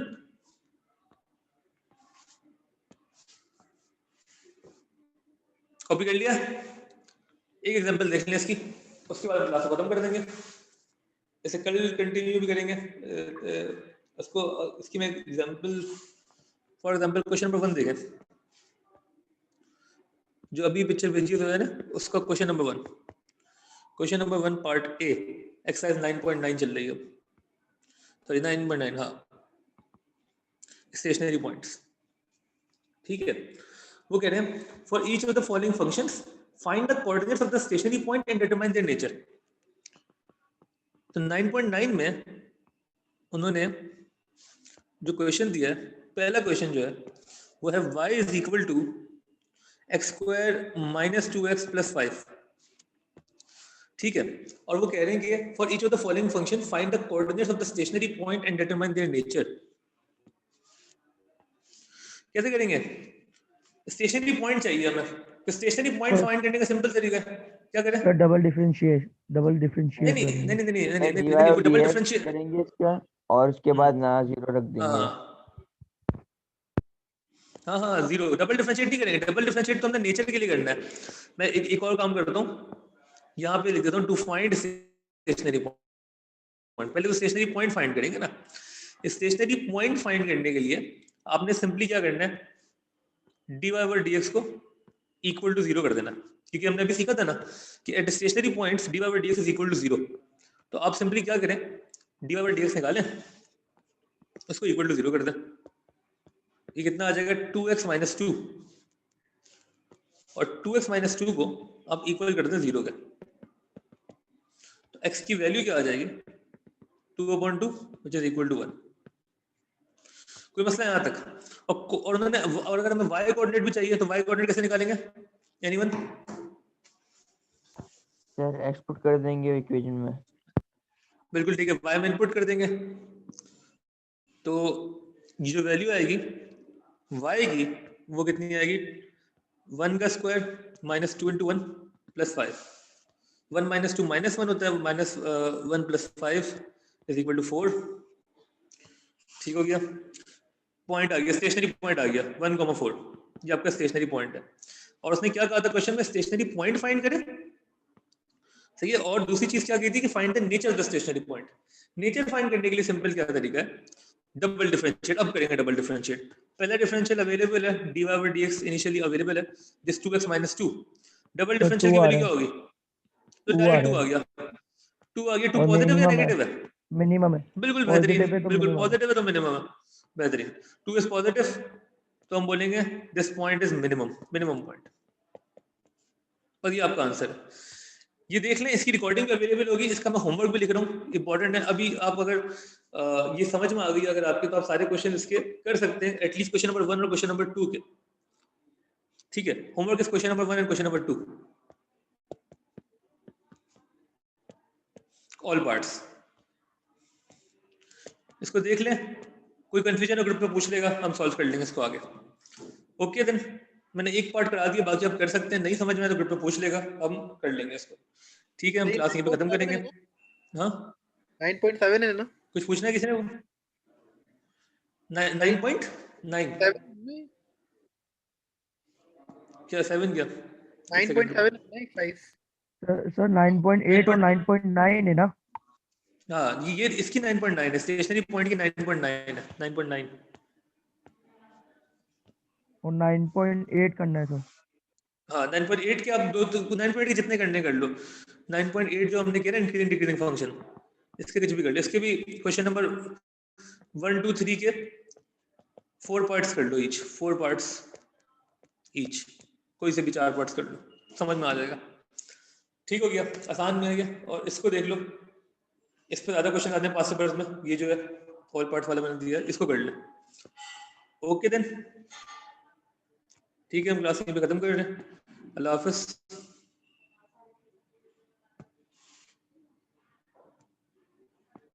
कॉपी कर लिया? एक एग्जांपल देख लें इसकी, उसके बाद क्लास खत्म कर देंगे। इसे कल कंटिन्यू भी करेंगे इसको। इसकी मैं example, for example question number 1 देखें, जो अभी पिक्चर भेजी हुई है ना, उसका question number 1, question number 1 part A, exercise 9.9 चल रही है, सॉरी 9.9, हाँ, स्टेशनरी पॉइंट्स। ठीक है, वो कह रहे हैं for each of the following functions find the coordinates of the stationary point and determine their nature. तो 9.9 में उन्होंने जो क्वेश्चन दिया है, पहला क्वेश्चन जो है वो है y is equal to x square minus 2x plus 5। ठीक है, और वो कह रहे हैं कि for each of the following function find the coordinates of the stationary point and determine their nature. कैसे करेंगे? स्टेशनरी पॉइंट चाहिए हमें, तो स्टेशनरी पॉइंट फाइंड करने का सिंपल तरीका है, क्या करें? सर डबल डिफरेंशिएट नहीं डबल डिफरेंशिएट करेंगे इसका, और उसके बाद ना 0 रख देंगे। हाँ, जीरो। डबल डिफरेंशिएट नहीं करेंगे, डबल डिफरेंशिएट तो हमने नेचर के लिए करना है। मैं एक और काम करता हूँ, यहाँ पे लिख देता हूँ टू फाइंड स्टेशनरी पॉइंट। पहले तो स्टेशनरी पॉइंट फाइंड करेंगे ना। स्टेशनरी पॉइंट फाइंड करने के लिए आपने सिंपली क्या करना है, dy ओवर dx को इक्वल टू 0 कर देना, क्योंकि हमने अभी सीखा था ना कि at stationary points dy over dx is equal to 0। तो आप सिंपली क्या करें, dy ओवर dx निकालें, उसको इक्वल टू 0 कर दें। ये कितना आ जाएगा, 2x माइनस 2, और 2x माइनस 2 को आप इक्वल कर दें 0 के, तो x की वैल्यू क्या आ जाएगी, 2/2 विच इज इक्वल टू 1। कोई मसला यहाँ तक? और उन्होंने, और अगर हमें y कोऑर्डिनेट भी चाहिए तो y कोऑर्डिनेट कैसे निकालेंगे? एनीवन? सर एक्सपोर्ट कर देंगे इक्वेशन में। बिल्कुल ठीक है, y में इनपुट कर देंगे, तो ये जो वैल्यू आएगी y की वो कितनी आएगी, 1 का square minus 2 into 1 plus 5। 1 minus 2 minus 1 होता है, minus 1 plus 5 is equal to 4। ठीक हो गया, पॉइंट आ गया, स्टेशनरी पॉइंट आ गया 1,4। ये आपका स्टेशनरी पॉइंट है। और उसने क्या कहा था क्वेश्चन में, स्टेशनरी पॉइंट फाइंड करें, सही है। और दूसरी चीज क्या की थी कि find the nature of the stationary point. Nature find करने के लिए सिंपल क्या तरीका है, डबल डिफरेंशिएट। अब करेंगे डबल डिफरेंशिएट। पहला डिफरेंशियल अवेलेबल है, dy over dx initially available है, this 2x minus 2। Double differential की वैल्यू क्या होगी, तो डायरेक्ट 2 आ गया, 2 आ गया। 2 पॉजिटिव है नेगेटिव है? मिनिमम है। बिल्कुल बेहतरीन, Positive है तो बिल्कुल minimum है। पॉजिटिव है तो मिनिमम है, बेहतरीन। 2 इज पॉजिटिव तो हम बोलेंगे this point is minimum, minimum point. और ये आपका आंसर है। ये देख लें, इसकी रिकॉर्डिंग अवेलेबल होगी, इसका मैं होमवर्क भी लिख रहा हूँ, इंपॉर्टेंट है। अभी आप अगर ये समझ में आ गई अगर आपके, तो आप सारे क्वेश्चन इसके कर सकते हैं, एटलीस्ट क्वेश्चन नंबर 1 और क्वेश्चन नंबर 2 के। ठीक है, homework is question number 1 and question number 2, all parts. इसको देख लें, कोई कंफ्यूजन है ग्रुप में पूछ लेगा, हम सॉल्व कर लेंगे इसको आगे। ओके देन, मैंने एक पार्ट करा दिया, बाकी आप कर सकते हैं, नहीं समझ में आए तो ग्रुप में पूछ लेगा, हम कर लेंगे इसको। ठीक है, हम क्लास यहीं पे खत्म करेंगे। हाँ 9.7 है ना? कुछ पूछना है किसी ने? 9.9 क्या 7 क्या? 9.7 नहीं 5। सर 9.8 और 9.9 है ना? हाँ ये इसकी 9.9 है, स्टेशनरी पॉइंट की 9.9 है, 9.9 और 9.8 करना है सर। हाँ 9.8 के आप 9.8 के जितने करने कर लो। 9.8 जो हमने किया ना इंक्रीजिंग डिक्रीजिंग फंक्शन, इसके कुछ भी कर लो, इसके भी क्वेश्चन नंबर 1 2 3 के 4 पार्ट्स कर लो, ईच 4 पार्ट्स ईच, कोई से भी 4 पार्ट्स कर लो, समझ में आ जाएगा। ठीक हो गया, आसान में गया। और इसको देख लो, इस पर ज्यादा क्वेश्चन आते हैं पास पेपर्स में, ये जो है ऑल पार्ट वाला मैंने दिया, इसको कर ले। ओके देन, ठीक है, हम क्लास यहीं पे खत्म कर रहे हैं। अल्लाह हाफिज।